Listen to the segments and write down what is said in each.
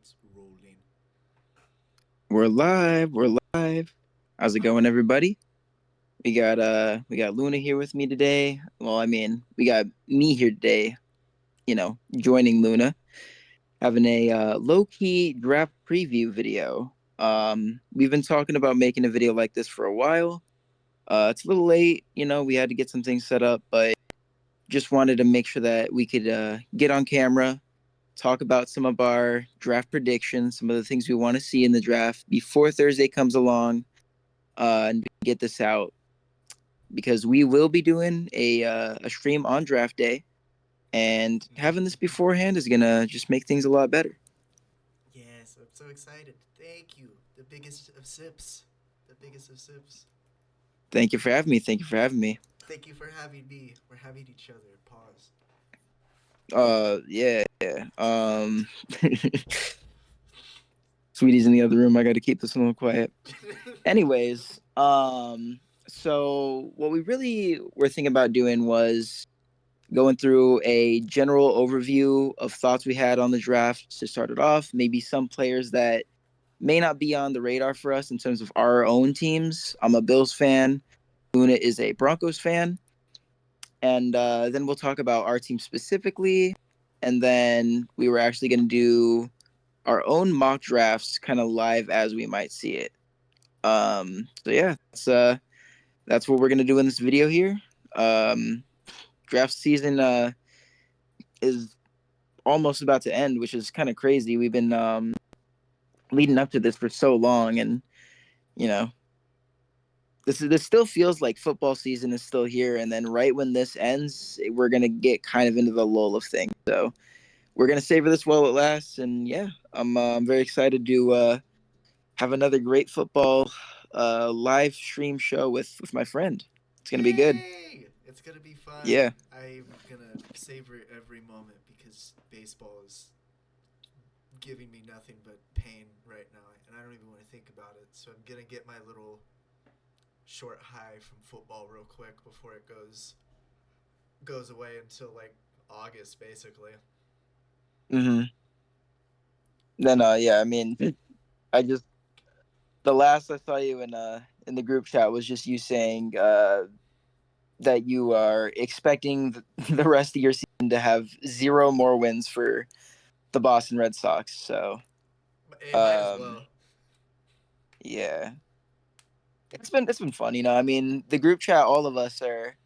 It's rolling. We're live. We're live. How's it going, everybody? We got Luna here with me today. Well, I mean, we got me here today. Joining Luna, having a low key draft preview video. We've been talking about making a video like this for a while. It's a little late. We had to get some things set up, but just wanted to make sure that we could get on camera, talk about some of our draft predictions, some of the things we want to see in the draft before Thursday comes along, and get this out because we will be doing a stream on draft day, and having this beforehand is gonna just make things a lot better. Yes, I'm so excited. Thank you. The biggest of sips. The biggest of sips. Thank you for having me. Thank you for having me. Thank you for having me. We're having each other. Pause. Yeah. Sweetie's in the other room. I got to keep this a little quiet. Anyways, so what we really were thinking about doing was going through a general overview of thoughts we had on the draft to start it off. Maybe some players that may not be on the radar for us in terms of our own teams. I'm a Bills fan. Luna is a Broncos fan. And then we'll talk about our team specifically. And then we were actually going to do our own mock drafts kind of live as we might see it. So yeah, that's what we're going to do in this video here. Um, Draft season is almost about to end, which is kind of crazy. We've been leading up to this for so long, and you know, this still feels like football season is still here. And then right when this ends, we're gonna get kind of into the lull of things. So we're gonna savor this while it lasts. And yeah, I'm very excited to have another great football live stream show with my friend. It's gonna be good. Yay! It's gonna be fun. Yeah, I'm gonna savor every moment because baseball is giving me nothing but pain right now, and I don't even want to think about it. So I'm gonna get my little short high from football real quick before it goes away until like August, basically. mm-hmm. Then yeah, I mean, I just the last I saw you in the group chat was just you saying that you are expecting the rest of your season to have zero more wins for the Boston Red Sox. So It might as um, well. yeah, it's been fun. I mean, the group chat, all of us are.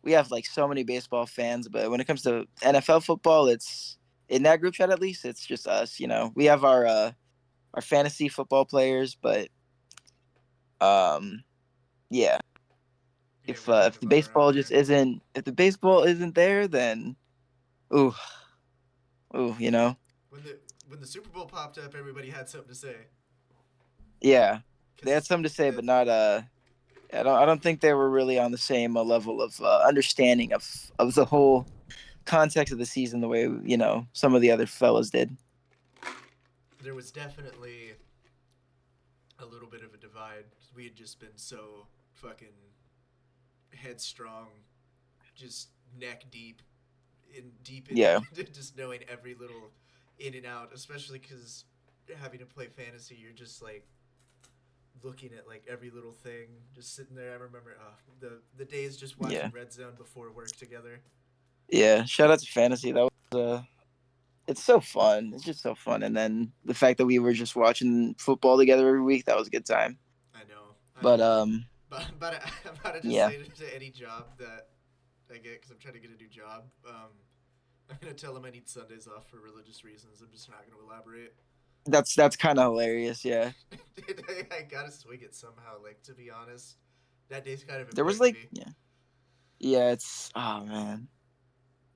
We have like so many baseball fans, but when it comes to NFL football, it's in that group chat at least. It's just us. We have our fantasy football players, but um, yeah. Yeah, If we kind if of the are baseball around just there. isn't if the baseball isn't there, then ooh ooh. When the Super Bowl popped up, everybody had something to say. Yeah, they had Cause something to say, the but not. I don't think they were really on the same level of understanding of the whole context of the season the way some of the other fellas did. there was definitely a little bit of a divide because we had just been so fucking headstrong, just neck deep in Yeah, just knowing every little in and out, especially because having to play fantasy, you're just like looking at like every little thing, just sitting there. I remember the days just yeah, watching Red Zone before work together. yeah. Shout out to fantasy. That was it's so fun. It's just so fun. And then the fact that we were just watching football together every week, that was a good time. I know, I But know. But I'm about to just yeah, say to any job that I get because I'm trying to get a new job. I'm gonna tell them I need Sundays off for religious reasons. I'm just not gonna elaborate. that's kind of hilarious. Yeah, I gotta swing it somehow. Like to be honest, that day's kind of there was important to like me. yeah. It's oh man.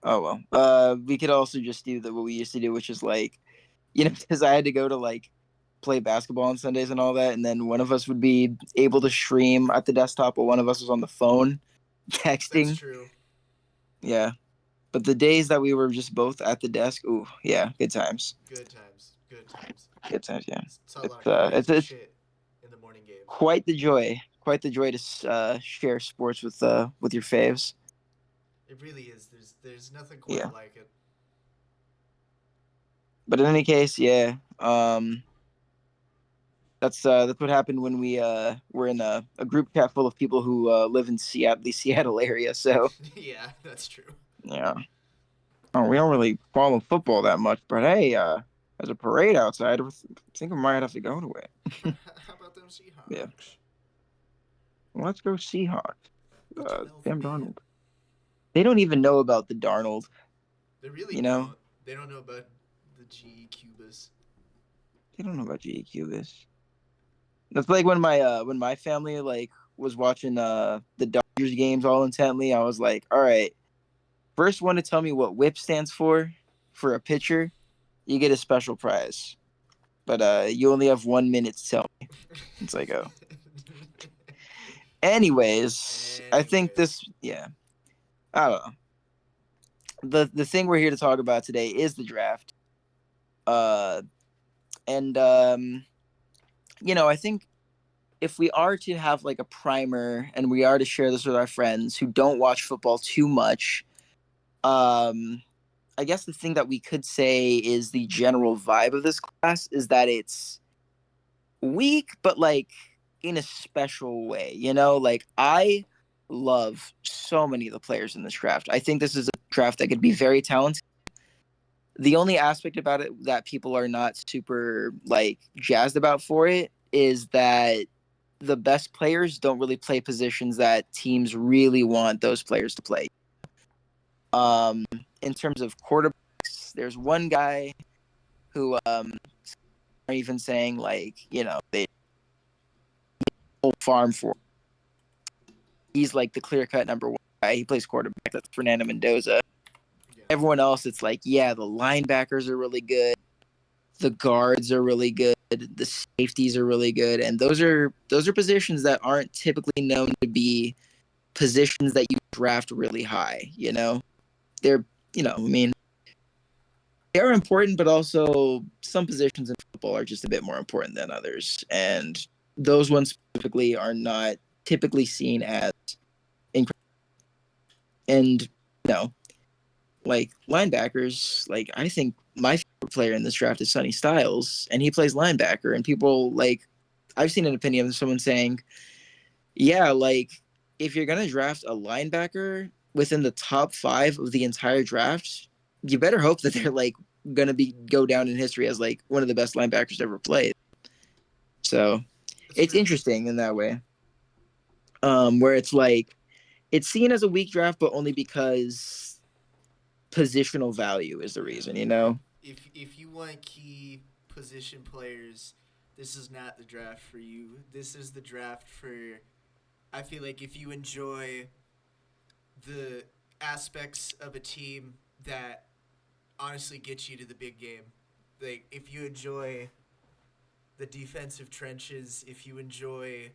Oh well. We could also just do what we used to do, which is like, because I had to go to like play basketball on Sundays and all that, and then one of us would be able to stream at the desktop, or one of us was on the phone That's texting. true. Yeah, but the days that we were just both at the desk, ooh, yeah, good times, Good times. Good times. good times. Yeah, Saw a lot it's of crazy it's shit in the morning game. quite the joy to share sports with your faves. It really is. There's nothing quite like it. Yeah. But in any case, yeah. That's what happened when we were in a group chat full of people who live in Seattle, the Seattle area. So Yeah, that's true. yeah, oh, we don't really follow football that much. But hey, there's a parade outside. I think we might have to go to it. How about them Yeah, Seahawks? let's go Seahawks. The 12th Sam man. Darnold. They don't even know about the Darnold. They really You know, don't. They don't know about the G Cubas. they don't know about GEQ. This. That's like when my family like was watching the Dodgers games all intently. I was like, all right, first one to tell me what WHIP stands for a pitcher, you get a special prize. But you only have 1 minute to tell me. It's like, oh. Anyways, I think Anyways, this, yeah, I don't know. The thing we're here to talk about today is the draft. Uh, and I think if we are to have like a primer and we are to share this with our friends who don't watch football too much, um, I guess the thing that we could say is the general vibe of this class is that it's weak, but like in a special way. Like I love so many of the players in this draft. I think this is a draft that could be very talented. The only aspect about it that people are not super like jazzed about for it is that the best players don't really play positions that teams really want those players to play. Um, in terms of quarterbacks, there's one guy who are even saying like they whole farm for. He's like the clear cut number one guy. He plays quarterback. That's Fernando Mendoza. yeah. Everyone else, it's like the linebackers are really good, the guards are really good, the safeties are really good, and those are positions that aren't typically known to be positions that you draft really high. They're I mean they are important, but also some positions in football are just a bit more important than others, and those ones specifically are not typically seen as incredible. And like linebackers, like I think my favorite player in this draft is Sonny Styles, and he plays linebacker. And people like, I've seen an opinion of someone saying, yeah, like if you're gonna draft a linebacker within the top five of the entire draft, you better hope that they're like gonna be go down in history as like one of the best linebackers ever played. So That's it's true. interesting in that way, where it's like it's seen as a weak draft, but only because positional value is the Yeah, reason, like if you want key position players, this is not the draft for you. This is the draft for. I feel like if you enjoy the aspects of a team that honestly get you to the big game, like if you enjoy the defensive trenches, if you enjoy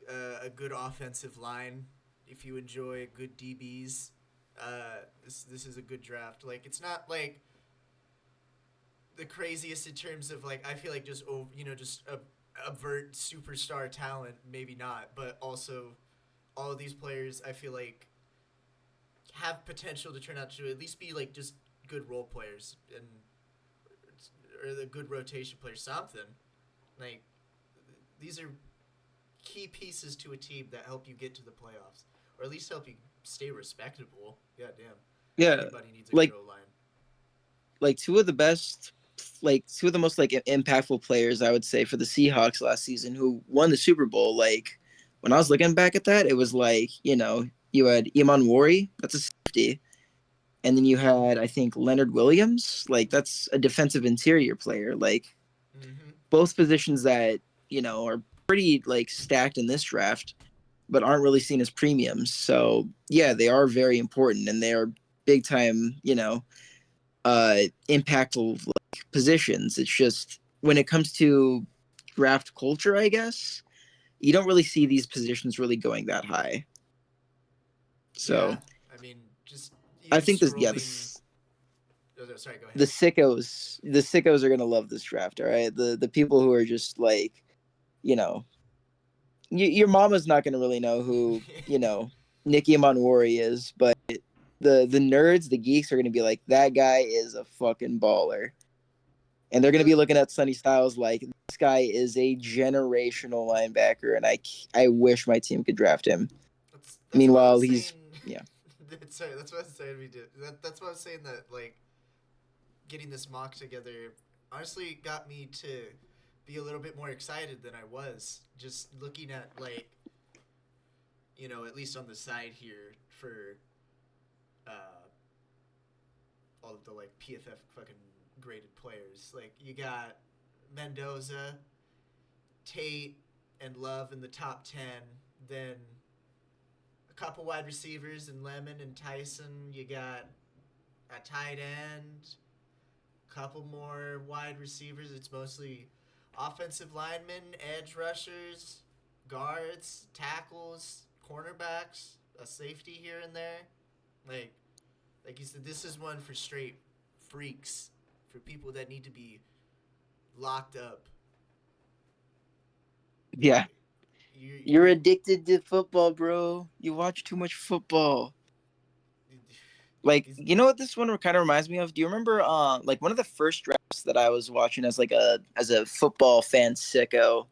a good offensive line, if you enjoy good DBs, this is a good draft. Like it's not like the craziest in terms of like I feel like just just a avert superstar talent, maybe not, but also all of these players I feel like have potential to turn out to at least be like just good role players and or the good rotation players, something like these are key pieces to a team that help you get to the playoffs or at least help you stay respectable. God damn, yeah, everybody needs a good like O line. two of the best, like two of the most like impactful players I would say for the Seahawks last season who won the Super Bowl. Like when I was looking back at that, it was like you had Iman Wari, that's a safety, and then you had I think Leonard Williams, like that's a defensive interior player. Like Mm-hmm. both positions that are pretty like stacked in this draft, but aren't really seen as premiums. So yeah, they are very important and they are big time. Impactful like positions. It's just when it comes to draft culture, I guess you don't really see these positions really going that high. Yeah, So I mean, just I even think this, yeah, scrolling. Oh, sorry, go ahead. the sickos are gonna love this draft. All right, the people who are just like, you know, your mama's not gonna really know who Nicky Monwari is, but the nerds, the geeks are gonna be like, that guy is a fucking baller. And they're going to The be looking at Sonny Styles like this guy is a generational linebacker, and I wish my team could draft him. that's what I Meanwhile, was saying. he's yeah Sorry, that's what I was saying. That's what I was saying that like getting this mock together honestly got me to be a little bit more excited than I was just looking at like at least on the side here for uh, all of the like PFF fucking graded players. Like you got Mendoza, Tate, and Love in the top 10. Then a couple wide receivers in Lemon and Tyson. You got a tight end, couple more wide receivers. It's mostly offensive linemen, edge rushers, guards, tackles, cornerbacks, a safety here and there. Like like you said, this is one for straight freaks, for people that need to be locked up. yeah. You're You're addicted to football, bro. You watch too much football. Like, is you know what this one kind of reminds me of? Do you remember like one of the first drafts that I was watching as like a football fan sicko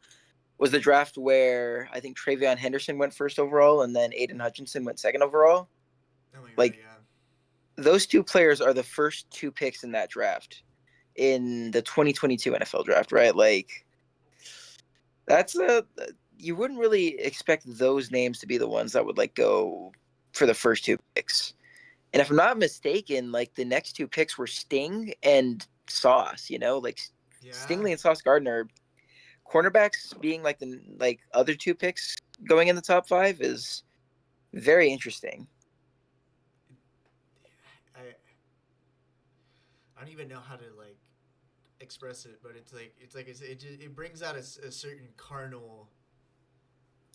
was the draft where I think Travion Henderson went first overall and then Aiden Hutchinson went second overall. oh my god, Like yeah. those two players are the first two picks in that draft in the 2022 NFL draft, right? Like that's a you wouldn't really expect those names to be the ones that would like go for the first two picks. And if I'm not mistaken, like the next two picks were Sting and Sauce, like Yeah. Stingley and Sauce Gardner. Cornerbacks being like the like other two picks going in the top five is very interesting. I don't even know how to like express it, but it brings out a certain carnal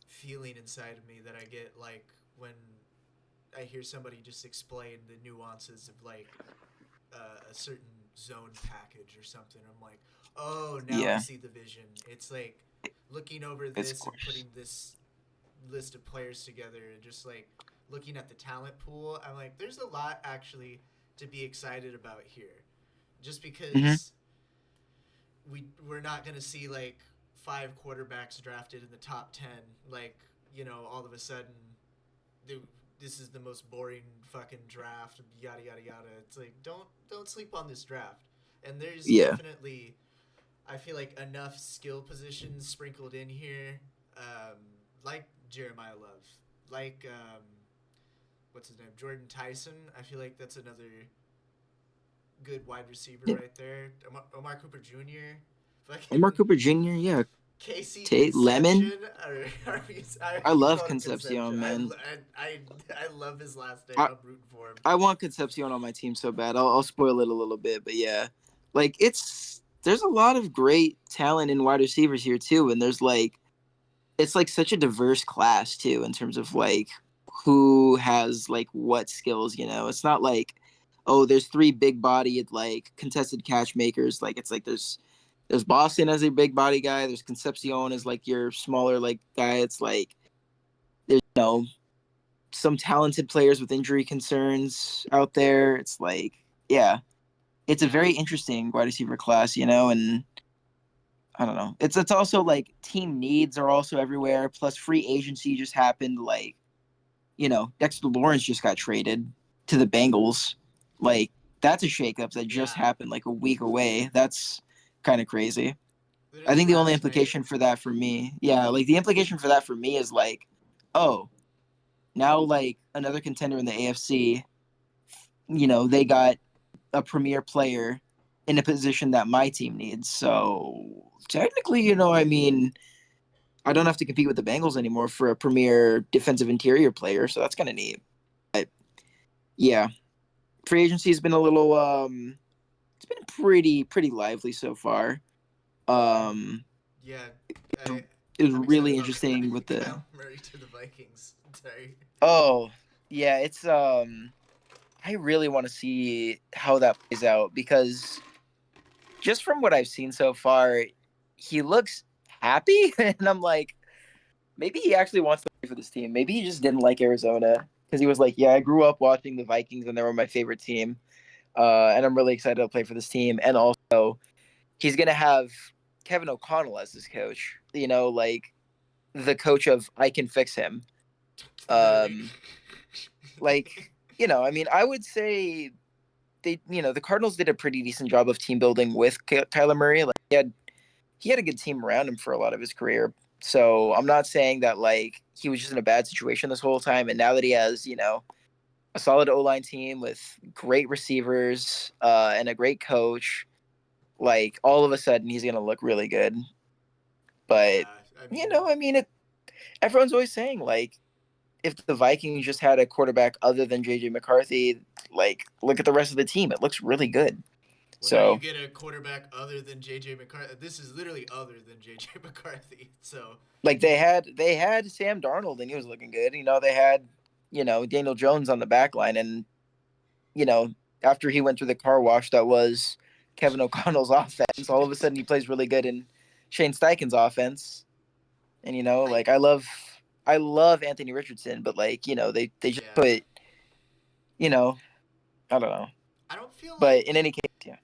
feeling inside of me that I get like when I hear somebody just explain the nuances of like a certain zone package or something. I'm like, oh, now I Yeah, see the vision. It's like looking over it's of this and course. putting this list of players together and just like looking at the talent pool. I'm like, there's a lot actually to be excited about here. Just Hmm. because we're not gonna see like five quarterbacks drafted in the top 10 like all of a sudden this is the most boring fucking draft yada yada yada. It's like don't sleep on this draft. And there's Yeah, definitely, I feel like, enough skill positions sprinkled in here, um, like Jeremiah Love, like what's his name, Jordan Tyson. I feel like that's another good wide receiver yeah. right there. Omar Cooper Jr. Omar Fucking Cooper Jr. Yeah, Casey Tate Lemon. Conception, or I I keep love calling him Conception. Concepcion, man. I love his last name. I I'm rooting for him. I want Concepcion on my team so bad. I'll spoil it a little bit, but yeah, like there's a lot of great talent in wide receivers here too, and there's like it's like such a diverse class too in terms of like who has like what skills. It's not like oh, there's three big bodied like contested catch makers. Like it's like there's Boston as a big body guy. There's Concepcion as like your smaller like guy. It's like there's some talented players with injury concerns out there. It's like yeah, it's a very interesting wide receiver class, and I don't know. It's also like team needs are also everywhere. Plus, free agency just happened. Like Dexter Lawrence just got traded to the Bengals. Like that's a shakeup that just Yeah, happened like a week away. That's kind of crazy. I literally think the only last night. implication for that for me, yeah, like the implication for that for me is like, oh, now like another contender in the AFC, they got a premier player in a position that my team needs. So technically, I mean, I don't have to compete with the Bengals anymore for a premier defensive interior player. So that's kind of neat. But yeah, free agency has been a little it's been pretty lively so far. Um Yeah, I it was I'm excited really about interesting with the Kyle Murray to the Vikings. Sorry. oh yeah, it's I really want to see how that plays out because just from what I've seen so far, he looks happy and I'm like maybe he actually wants to play for this team. Maybe he just didn't like Arizona because he was like, yeah, I grew up watching the Vikings and they were my favorite team. And I'm really excited to play for this team. And also, he's gonna have Kevin O'Connell as his coach. Like the coach of I can fix him. Literally. Like I mean, I would say the Cardinals did a pretty decent job of team building with Kyler Murray. Like he had a good team around him for a lot of his career. So I'm not saying that like he was just in a bad situation this whole time. And now that he has a solid O line team with great receivers and a great coach, like all of a sudden he's gonna look really good. But Yeah, I mean, I mean, everyone's always saying like if the Vikings just had a quarterback other than JJ McCarthy, like look at the rest of the team, it looks really good. well, now you So get a quarterback other than JJ McCarthy. This is literally other than JJ McCarthy. So, like they had Sam Darnold and he was looking good. They had Daniel Jones on the back line, and you know after he went through the car wash that was Kevin O'Connell's offense, all of a sudden he plays really good in Shane Steichen's offense. And I like I love Anthony Richardson, but like they just yeah, put you know I don't know. I don't feel But in like any case, yeah,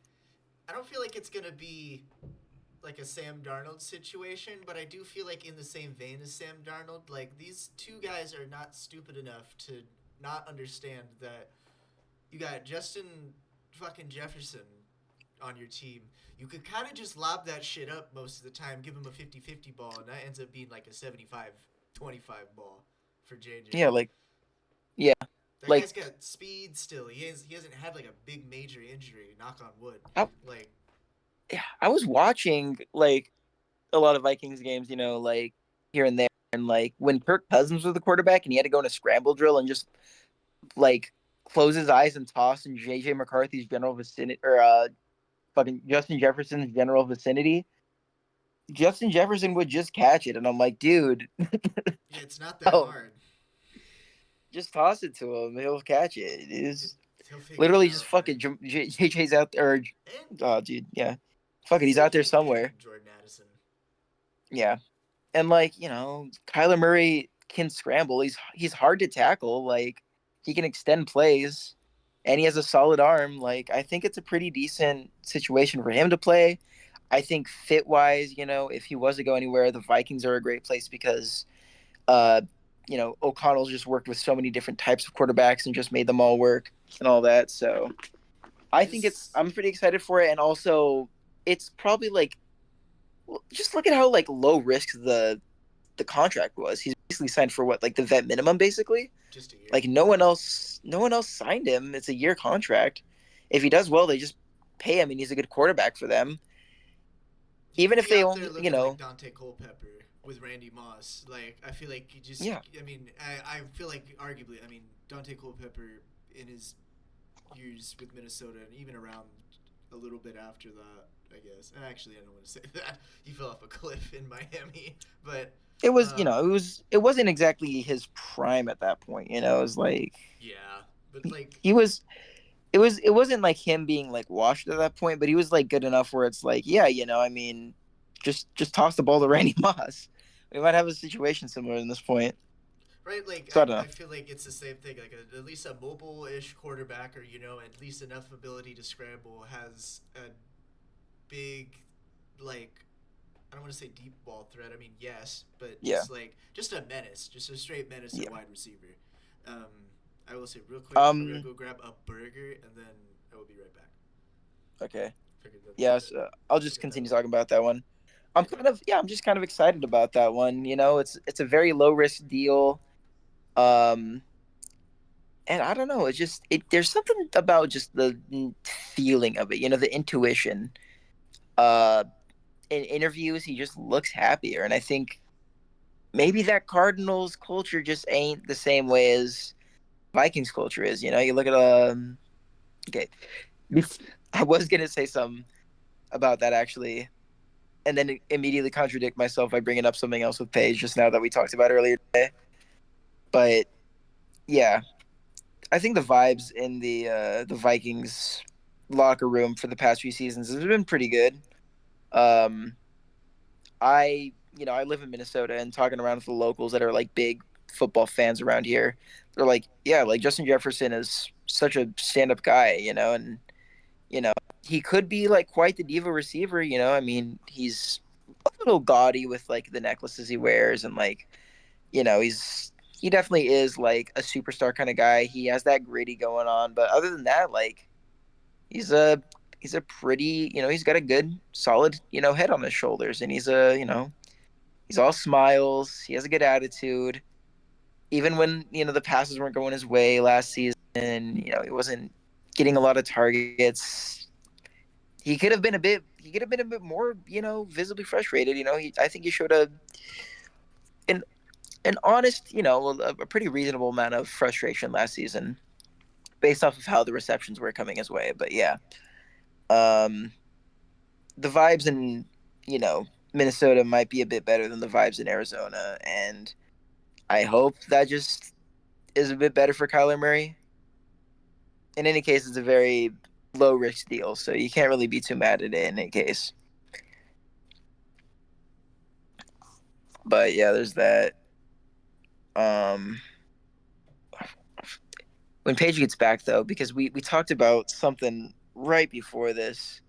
I don't feel like it's gonna be like a Sam Darnold situation, but I do feel like in the same vein as Sam Darnold, like these two guys are not stupid enough to not understand that you got Justin fucking Jefferson on your team. You could kind of just lob that shit up most of the time, give him a 50-50 ball, and that ends up being like a 75-25 ball for JJ. yeah, like yeah, That like guy's got speed still. He hasn't had like a big major injury, knock on wood. I, Like yeah, I was watching like a lot of Vikings games, like here and there. And like when Kirk Cousins was the quarterback and he had to go in a scramble drill and just like close his eyes and toss in JJ McCarthy's general vicinity or fucking Justin Jefferson's general vicinity, Justin Jefferson would just catch it. And I'm like, dude, yeah, it's not that oh, hard. just toss it to him. He'll catch it. It It, is he'll figure it literally just out, fuck man. it. JJ's out there. And Oh, dude, yeah. Fuck it. the He's same out there thing with somewhere. Jordan Addison. Yeah. And like Kyler Murray can scramble. He's hard to tackle. Like he can extend plays, and he has a solid arm. Like I think it's a pretty decent situation for him to play. I think fit wise, if he was to go anywhere, the Vikings are a great place because uh, O'Connell's just worked with so many different types of quarterbacks and just made them all work and all that. So I think This I'm pretty excited for it, and also it's probably like just look at how like low risk the contract was. He's basically signed for what, like the vet minimum, basically. just a year. Like no one else signed him. It's a year contract. If he does well, they just pay him, and he's a good quarterback for them. He Even could if be they out there only, looking like Dante Culpepper with Randy Moss. Like I feel like you just. yeah, I mean, I feel like arguably. I mean, Dante Culpepper in his years with Minnesota and even around a little bit after that, I guess. Actually, I don't want to say that he fell off a cliff in Miami, but it was, um, it wasn't exactly his prime at that point. It was like yeah. But like, he was. It wasn't like him being like washed at that point, but he was like good enough where it's like, yeah, I mean, just toss the ball to Randy Moss. We might have a situation similar in this point. right? Like So I don't I know. feel like it's the same thing. Like at least a mobile-ish quarterback, or at least enough ability to scramble, has a big, like, I don't want to say deep ball threat. I mean, yes, but Yeah. just a menace, just a straight menace at Yeah. wide receiver. Um, I will say real quick, I'm gonna Um. go grab a burger and then I will be right back. Okay. Figured Yes. I'll we'll just get that continue over. talking about that one. Yeah, go ahead. I'm just kind of excited about that one. It's a very low risk deal. Um. And I don't know. It's just there's something about just the feeling of it. The intuition. Uh. In interviews, he just looks happier, and I think maybe that Cardinals culture just ain't the same way as Vikings culture is. You look at okay, I was gonna say something about that actually, and then immediately contradict myself by bringing up something else with Paige just now that we talked about earlier today. But yeah, I think the vibes in the Vikings locker room for the past few seasons has been pretty good. Um, I live in Minnesota, and talking around with the locals that are like big football fans around here, they're like, yeah, like Justin Jefferson is such a stand up guy, and he could be like quite the diva receiver. I mean, he's a little gaudy with like the necklaces he wears, and like he definitely is like a superstar kind of guy. He has that gritty going on, but other than that, like he's a he's a pretty he's got a good solid head on his shoulders, and he's all smiles. He has a good attitude. Even when the passes weren't going his way last season, he wasn't getting a lot of targets. He could have been a bit more visibly frustrated. I think he showed an an honest a pretty reasonable amount of frustration last season based off of how the receptions were coming his way. But yeah, um, the vibes in you know Minnesota might be a bit better than the vibes in Arizona, and I hope that just is a bit better for Kyler Murray. In any case, it's a very low risk deal, so you can't really be too mad at it in any case. But yeah, there's that. Um, when Paige gets back, though, because we talked about something right before this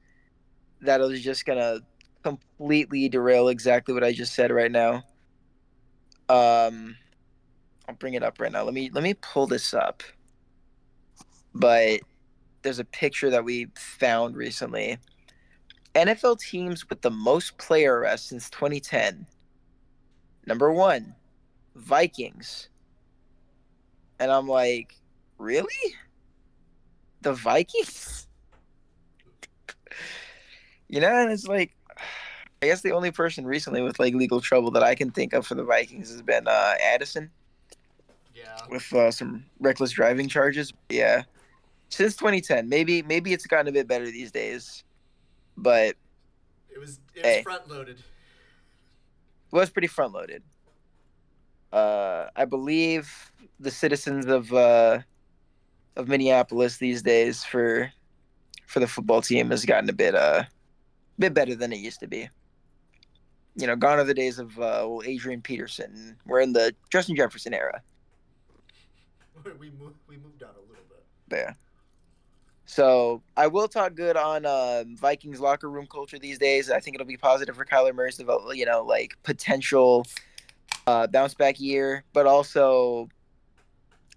that I was just gonna completely derail exactly what I just said right now. Um, I'll bring it up right now. Let me pull this up. But there's a picture that we found recently. NFL teams with the most player arrests since 2010. Number one, Vikings. And I'm like, really? The Vikings? And it's like, I guess the only person recently with like legal trouble that I can think of for the Vikings has been Addison Yeah. with some reckless driving charges. Yeah, since 2010, maybe it's gotten a bit better these days, but It was hey, front loaded. it was pretty front loaded. I believe the citizens of Minneapolis these days for the football team has gotten a bit better than it used to be. Gone are the days of Adrian Peterson. We're in the Justin Jefferson era. We moved on a little bit. But yeah. So I will talk good on Vikings locker room culture these days. I think it'll be positive for Kyler Murray's develop, like potential bounce back year. But also,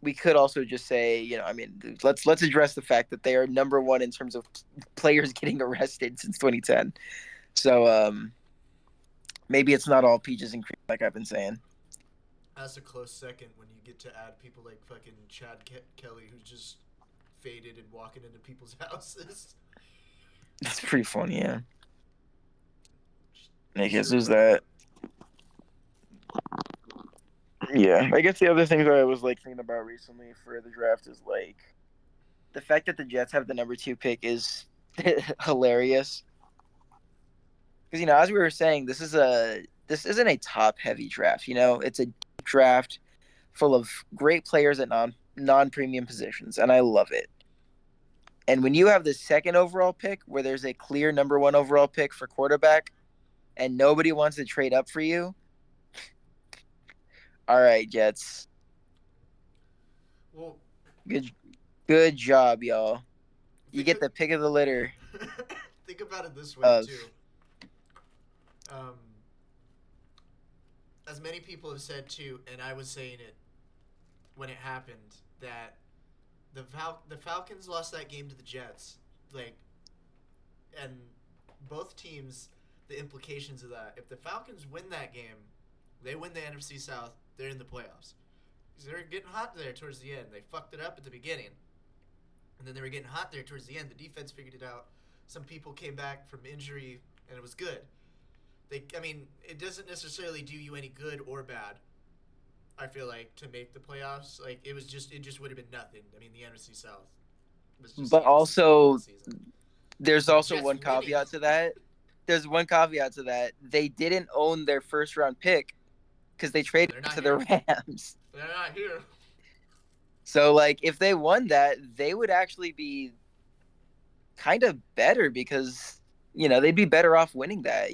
we could also just say, I mean, let's address the fact that they are number one in terms of players getting arrested since 2010. So maybe it's not all peaches and cream like I've been saying. That's a close second when you get to add people like fucking Chad Kelly, who's just faded and walking into people's houses. It's pretty funny, yeah. I guess Sure, there's bro. that. Yeah, I guess the other thing that I was like thinking about recently for the draft is like the fact that the Jets have the number two pick is hilarious. Because as we were saying, this isn't a top heavy draft. It's a deep draft full of great players at non premium positions, and I love it. And when you have the second overall pick, where there's a clear number one overall pick for quarterback, and nobody wants to trade up for you, all right, Jets, Well, good good job, y'all. You think get of, the pick of the litter think about it this way of too. Um, as many people have said too, and I was saying it when it happened, that the Falcons lost that game to the Jets, like, and both teams, the implications of that. If the Falcons win that game, they win the NFC South. They're in the playoffs. Because they were getting hot there towards the end. They fucked it up at the beginning, and then they were getting hot there towards the end. The defense figured it out. Some people came back from injury, and it was good. I mean, it doesn't necessarily do you any good or bad. I feel like to make the playoffs, like it just would have been nothing. I mean, the NFC South was just but the NFC South also last season. there's But the also Jets one winning, caveat to that. There's one caveat to that. They didn't own their first round pick because they and traded they're it not to the here. Rams. They're not here. So like if they won that, they would actually be kind of better because they'd be better off winning that.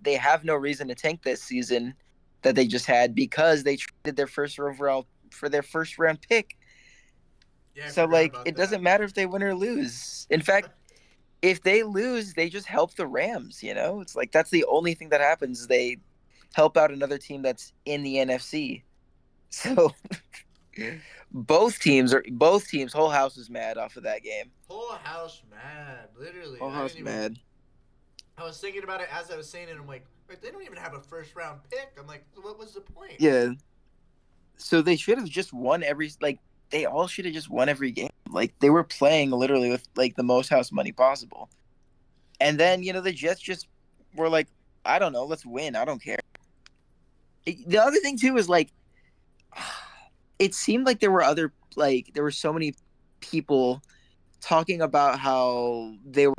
They have no reason to tank this season that they just had because they traded their first overall for their first round pick. Yeah, I So forgot like about it that. doesn't matter if they win or lose. In fact, if they lose, they just help the Rams. You know, it's like that's the only thing that happens. They help out another team that's in the NFC. So both teams, whole house is mad off of that game. Whole house mad. Literally, Whole I house didn't even. mad. I was thinking about it as I was saying it. I'm like, wait, they don't even have a first round pick. I'm like, what was the point? Yeah. So they should have just won every like they all should have just won every game. Like they were playing literally with like the most house money possible. And then, the Jets just were like, I don't know, let's win. I don't care. The other thing too is like it seemed like there were so many people talking about how they were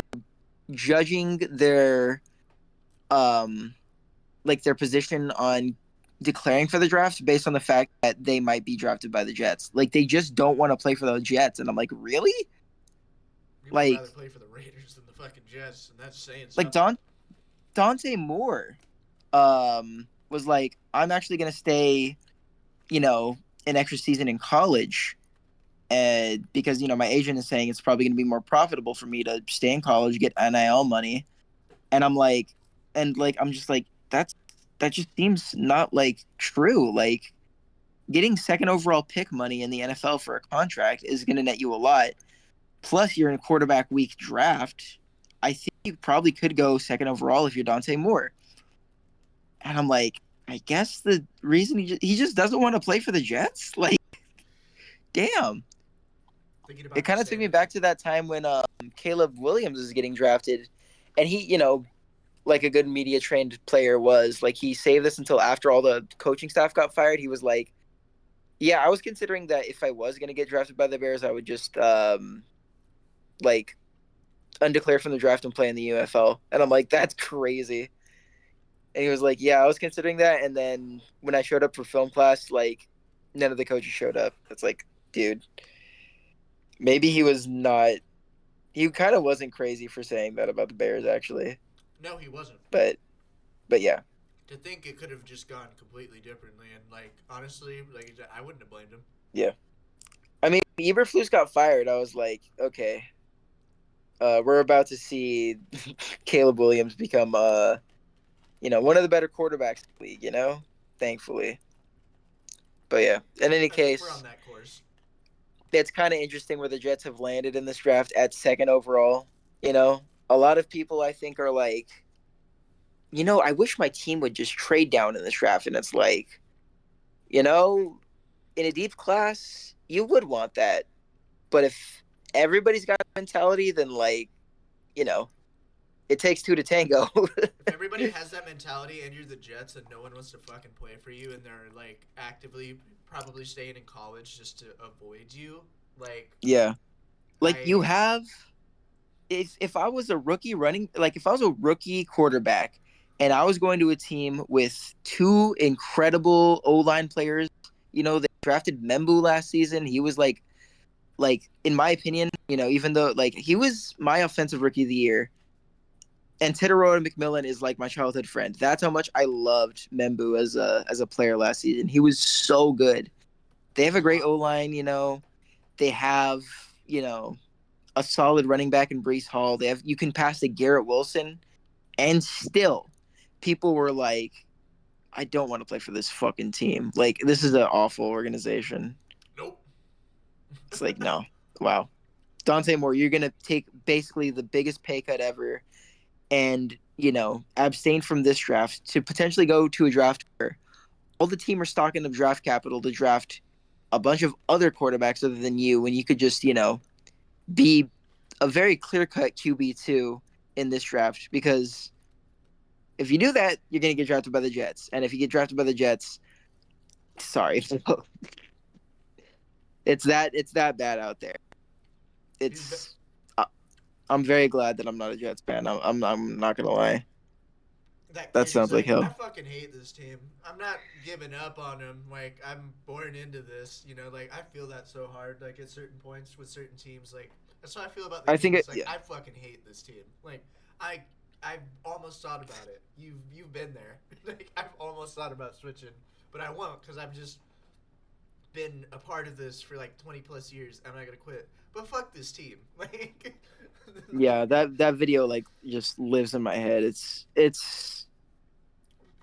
judging their um their position on declaring for the draft based on the fact that they might be drafted by the Jets. Like they just don't want to play for the Jets, and I'm like, really? You would Like rather play for the Raiders than the fucking Jets, and that's saying like something. Dante Moore was like, I'm actually gonna stay, you know, an extra season in college. And because my agent is saying it's probably going to be more profitable for me to stay in college, get NIL money, and I'm just like that just seems not like true. Like getting second overall pick money in the NFL for a contract is going to net you a lot. Plus, you're in a quarterback week draft. I think you probably could go second overall if you're Dante Moore. And I'm like, I guess the reason he just doesn't want to play for the Jets. Like, damn. Thinking It about the kind of took me same thing. back to that time when Caleb Williams was getting drafted, and he, like a good media trained player was, like he saved this until after all the coaching staff got fired. He was like, yeah, I was considering that if I was gonna get drafted by the Bears, I would just like undeclare from the draft and play in the UFL. And I'm like, that's crazy. And he was like, yeah, I was considering that. And then when I showed up for film class, like none of the coaches showed up. It's like, dude, maybe he was not. He kind of wasn't crazy for saying that about the Bears, actually. No, he wasn't. But yeah, To think it could have just gone completely differently, and like honestly, like I wouldn't have blamed him. yeah. I mean, Eberflus got fired. I was like, okay, we're about to see Caleb Williams become, one of the better quarterbacks in the league. Thankfully. But yeah, in any I think we're on case, that course. it's kind of interesting where the Jets have landed in this draft at second overall. A lot of people I think are like, I wish my team would just trade down in this draft, and it's like, you know, in a deep class, you would want that. But if everybody's got a mentality, then you know, it takes two to tango. If everybody has that mentality and you're the Jets and no one wants to fucking play for you and they're like actively probably staying in college just to avoid you, like Yeah. Like you I have if I was a if I was a rookie quarterback and I was going to a team with two incredible O-line players, they drafted Membu last season. He was like in my opinion, even though like he was my offensive rookie of the year, and Tedoroa McMillan is like my childhood friend. That's how much I loved Membu as a player last season. He was so good. They have a great O line, They have, you know, a solid running back in Brees Hall. You can pass to Garrett Wilson, and still, people were like, I don't want to play for this fucking team. Like this is an awful organization. nope. It's like no, wow. Dante Moore, you're gonna take basically the biggest pay cut ever, and abstain from this draft to potentially go to a draft where all the team are stocking up draft capital to draft a bunch of other quarterbacks other than you, when you could just be a very clear cut QB2 in this draft. Because if you do that, you're gonna get drafted by the Jets, and if you get drafted by the Jets, sorry, it's that bad out there. He's been, It's I'm very glad that I'm not a Jets fan. I'm not gonna lie. that That crazy. sounds like Like I hell. fucking hate this team. I'm not giving up on them. Like I'm born into this. You know, like I feel that so hard. Like at certain points with certain teams. Like that's how I feel about the I think Kings. Like yeah. I fucking hate this team. Like I I've almost thought about it. You've been there. Like I've almost thought about switching, but I won't because I've just been a part of this for like 20 plus years. I'm not gonna quit. But fuck this team. Like Yeah, that video like just lives in my head.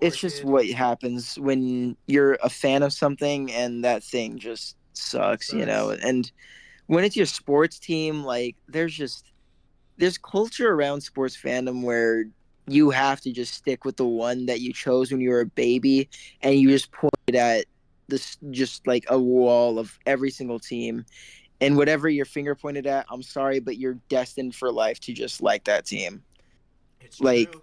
Poor It's just kid. what happens when you're a fan of something and that thing just sucks, you know. Sucks. And when it's your sports team, like there's culture around sports fandom where you have to just stick with the one that you chose when you were a baby, and you just point at this just like a wall of every single team, and whatever your finger pointed at, I'm sorry, but you're destined for life to just like that team. It's Like true.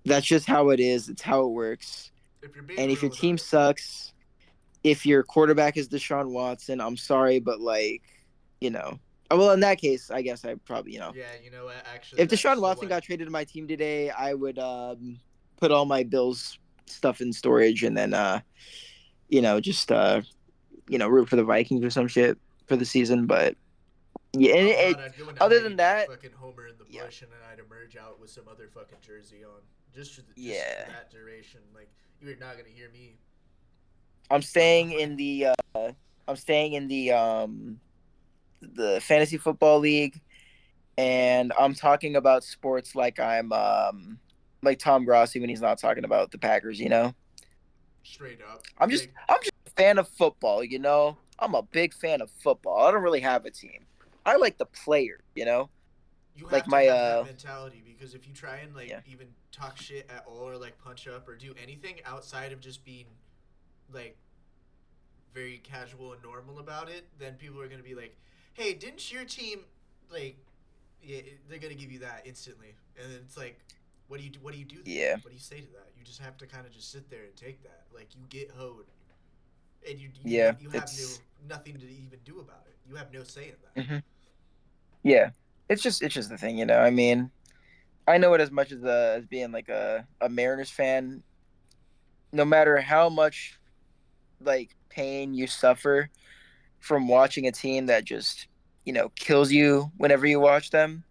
that's just how it is. It's how it works. If you're being And if your real about team it. sucks, if your quarterback is Deshaun Watson, I'm sorry, but like, you know, well, in that case, I guess I probably, Yeah, you know what? Actually, if that's Deshaun the Watson one. got traded to my team today, I would put all my Bills stuff in storage and then just root for the Vikings or some shit for the season. But yeah, and Oh God, I'd go into other than hiding like that, fucking Homer in the yeah, bush, and then I'd emerge out with some other fucking jersey on, just for yeah, that duration. Like you're not gonna hear me. I'm I'm staying like, in the fantasy football league, and I'm talking about sports like I'm like Tom Grossi when he's not talking about the Packers. straight up. Like I'm just a fan of football. I'm a big fan of football. I don't really have a team. I like the player. you Like have to my have that mentality because if you try and like yeah, even talk shit at all or like punch up or do anything outside of just being like very casual and normal about it, then people are gonna be like, "Hey, didn't your team like?" Yeah, they're gonna give you that instantly, and then it's like, what do you do then? yeah, What do you say to that? You just have to kind of just sit there and take that. Like you get hoed, and yeah. you have It's nothing to even do about it. You have no say in that. mhm. Yeah. It's just the thing. I mean, I know it as much as being like a Mariners fan. No matter how much like pain you suffer from watching a team that just kills you whenever you watch them.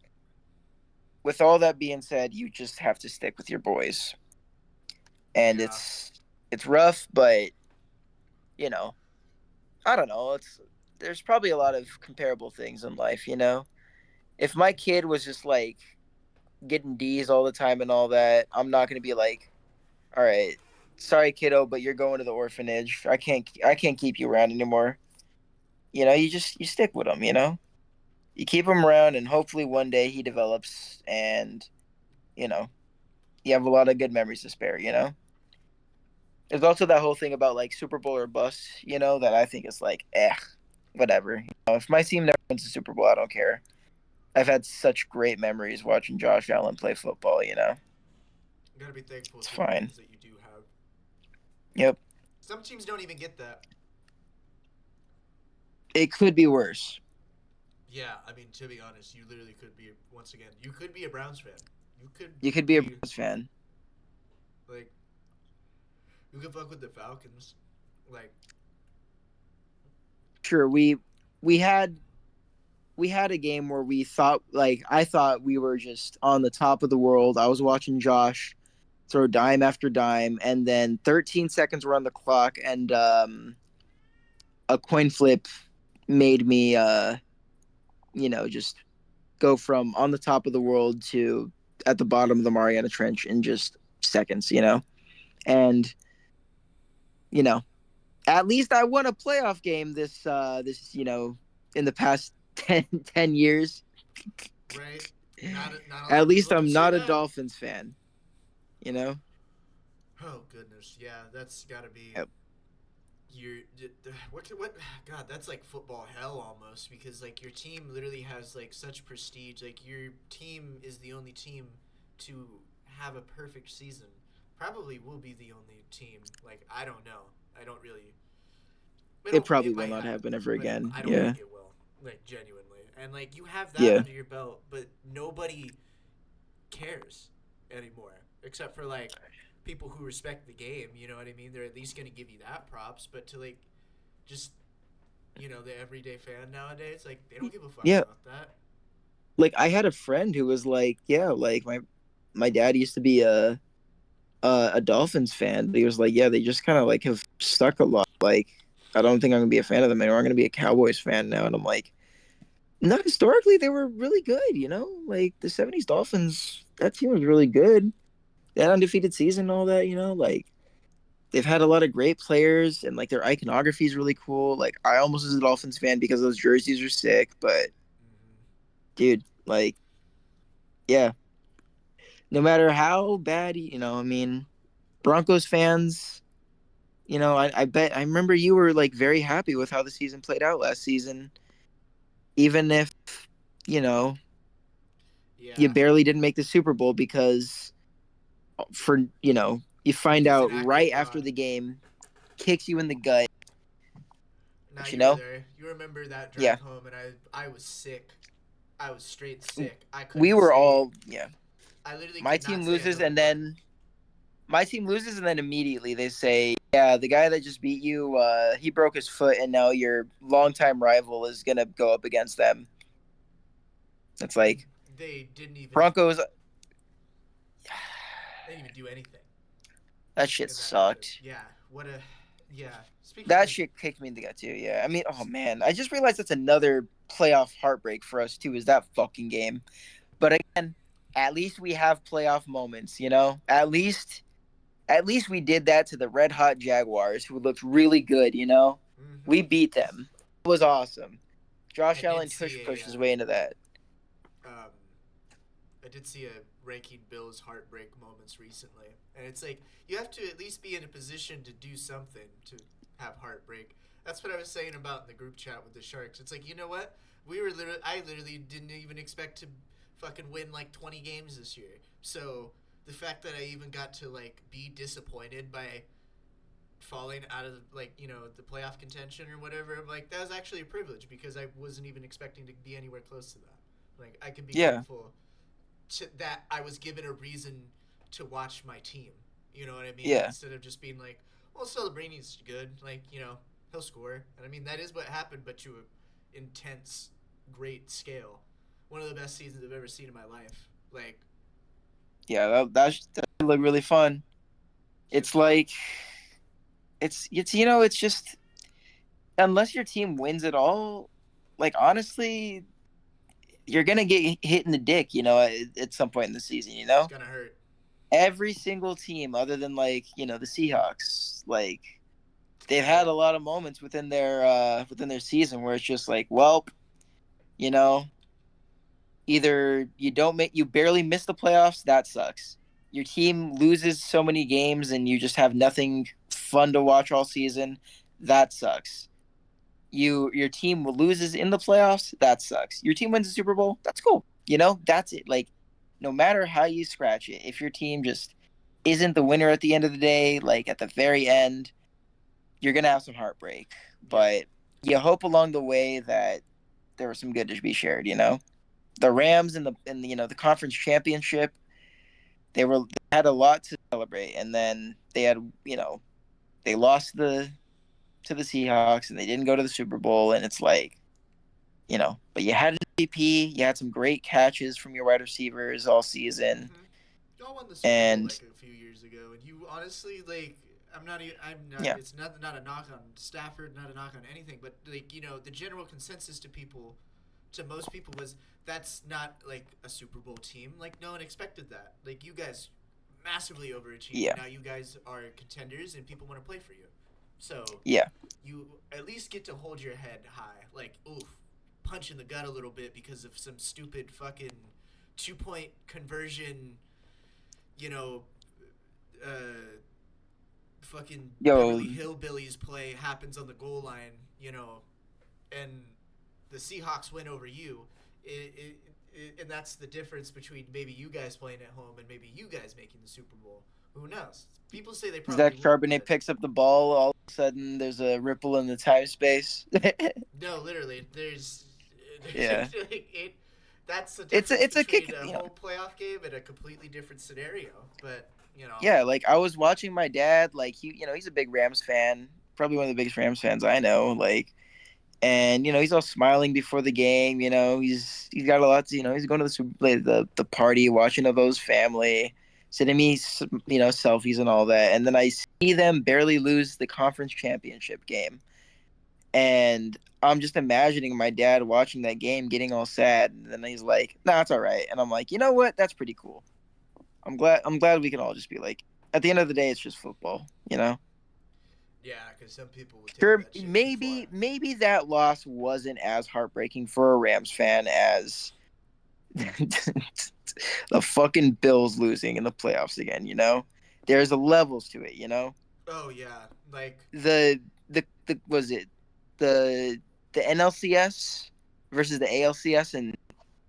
With all that being said, you just have to stick with your boys, and Yeah, it's rough, but you know, I don't know. There's probably a lot of comparable things in life. If my kid was just like getting D's all the time and all that, I'm not gonna be like, all right, sorry, kiddo, but you're going to the orphanage. I can't keep you around anymore. You stick with him. You keep him around, and hopefully one day he develops, and you know you have a lot of good memories to spare. There's also that whole thing about like Super Bowl or bust, that I think is like, whatever. If my team never wins the Super Bowl, I don't care. I've had such great memories watching Josh Allen play football. you gotta be thankful It's for the fine. things that you do have. Yep. Some teams don't even get that. It could be worse. Yeah, I mean to be honest, you literally could be once again. You could be a Browns fan. You could You could be a be Browns fan. like you could fuck with the Falcons. Like Sure, we had a game where we thought like I thought we were just on the top of the world. I was watching Josh throw dime after dime, and then 13 seconds were on the clock, and a coin flip made me just go from on the top of the world to at the bottom of the Mariana Trench in just seconds. And you know, at least I won a playoff game this in the past 10 years. right, not a lot At of least people can I'm say not a that. Dolphins fan. You know. Oh goodness, yeah, that's got to be Yep. your what God, that's like football hell almost because like your team literally has like such prestige. Like your team is the only team to have a perfect season. Probably will be the only team. Like I don't know. I don't really. It probably It will might not happen, happen ever but again. I don't Yeah. think it will. Like genuinely, and like you have that Yeah. under your belt, but nobody cares anymore, except for like people who respect the game. You know what I mean? They're at least gonna give you that props. But to like just the everyday fan nowadays, like they don't give a fuck Yeah. about that. Like I had a friend who was like, yeah, like my dad used to be a Dolphins fan, but he was like, yeah, they just kind of like have stuck a lot. Like I don't think I'm gonna be a fan of them anymore. I'm gonna be a Cowboys fan now, and I'm like, No, historically they were really good. Like the '70s Dolphins, that team was really good. They had undefeated season and all that. Like they've had a lot of great players, and like their iconography is really cool. Like I almost was a Dolphins fan because those jerseys are sick, but Hmm. dude, like yeah, no matter how bad, I mean, Broncos fans, I bet I remember you were like very happy with how the season played out last season, even if you know you Yeah, barely didn't make the Super Bowl because you find because out an act of right after God. the game, kicks you in the gut. Now But you were there. You remember that yeah, drive home, and I was sick. I was straight sick. I we couldn't were say. all yeah. I literally My could not team say a loses, milk and carton. then my team loses, and then immediately they say, "Yeah, the guy that just beat you, he broke his foot, and now your longtime rival is gonna go up against them." It's And like they didn't even Broncos. they didn't even do anything That shit in that moment. sucked. Yeah, what a yeah. Speaking That of shit kicked me in the gut too. Yeah, I mean, oh man, I just realized that's another playoff heartbreak for us too. Is that fucking game? But again, at least we have playoff moments. At least we did that to the red hot Jaguars, who looked really good. hmm We beat them. It was awesome. I Josh did Allen tush see pushed his way into that. um I did see a ranking Bills heartbreak moments recently, and it's like you have to at least be in a position to do something to have heartbreak. That's what I was saying about in the group chat with the Sharks. It's like, you know what? I literally didn't even expect to fucking win like 20 games this year. So the fact that I even got to like be disappointed by falling out of like the playoff contention or whatever, I'm like, that was actually a privilege because I wasn't even expecting to be anywhere close to that. Like I could be Yeah, grateful that I was given a reason to watch my team. You know what I mean? yeah, Instead of just being like, well, Celebrini's good. Like, he'll score. And I mean, that is what happened, but to an intense, great scale. One of the best seasons I've ever seen in my life. Like, yeah. That looked really fun. it It's was fun. like it's just unless your team wins it all, like honestly, you're gonna get hit in the dick, at some point in the season. It's gonna hurt. Every single team, other than like the Seahawks, like It's they've gonna had a hurt. lot of moments within their season where it's just like, well, you know, either you barely miss the playoffs, that sucks. Your team loses so many games and you just have nothing fun to watch all season, that sucks. Your team loses in the playoffs, that sucks. Your team wins the Super Bowl, that's cool. That's it. Like no matter how you scratch it, if your team just isn't the winner at the end of the day, like at the very end, you're gonna have some heartbreak. Yep. But you hope along the way that there was some good to be shared. The Rams in the conference championship, they had a lot to celebrate, and then they lost to the Seahawks and they didn't go to the Super Bowl, and it's like but you had an MVP, you had some great catches from your wide receivers all season, Mm-hmm. Y'all won the Super Bowl and like a few years ago, and you honestly like. I'm not. I'm not. yeah, It's not a knock on Stafford, not a knock on anything, but like the general consensus to most people was that's not like a Super Bowl team. Like no one expected that. Like you guys massively overachieved, and yeah, now you guys are contenders, and people want to play for you. So yeah, you at least get to hold your head high. Like oof, punch in the gut a little bit because of some stupid fucking 2 point conversion. You know, uh, fucking yo, Beverly Hillbillies play happens on the goal line. And the Seahawks win over you, and that's the difference between maybe you guys playing at home and maybe you guys making the Super Bowl. Who knows? People say they probably Zach won't, Charbonnet but picks up the ball, all of a sudden there's a ripple in the time space. no, literally, there's Yeah, it. That's the it's a difference it's a between kick. a whole playoff game and a completely different scenario. But Yeah, like I was watching my dad, like he's a big Rams fan, probably one of the biggest Rams fans I know, like, and he's all smiling before the game. He's got a lot to, he's going to the Super Bowl, the party, watching of those family, sending me selfies and all that, and then I see them barely lose the conference championship game, And I'm just imagining my dad watching that game, getting all sad, and then he's like, "Nah, it's all right." And I'm like, you know what? That's pretty cool. I'm glad we can all just be like, at the end of the day, it's just football, you know. Yeah, because some people would take Sure, that shit too far. maybe that loss wasn't as heartbreaking for a Rams fan as the fucking Bills losing in the playoffs again. You know, there's a levels to it. You know, Oh yeah, like the was it the NLCS versus the ALCS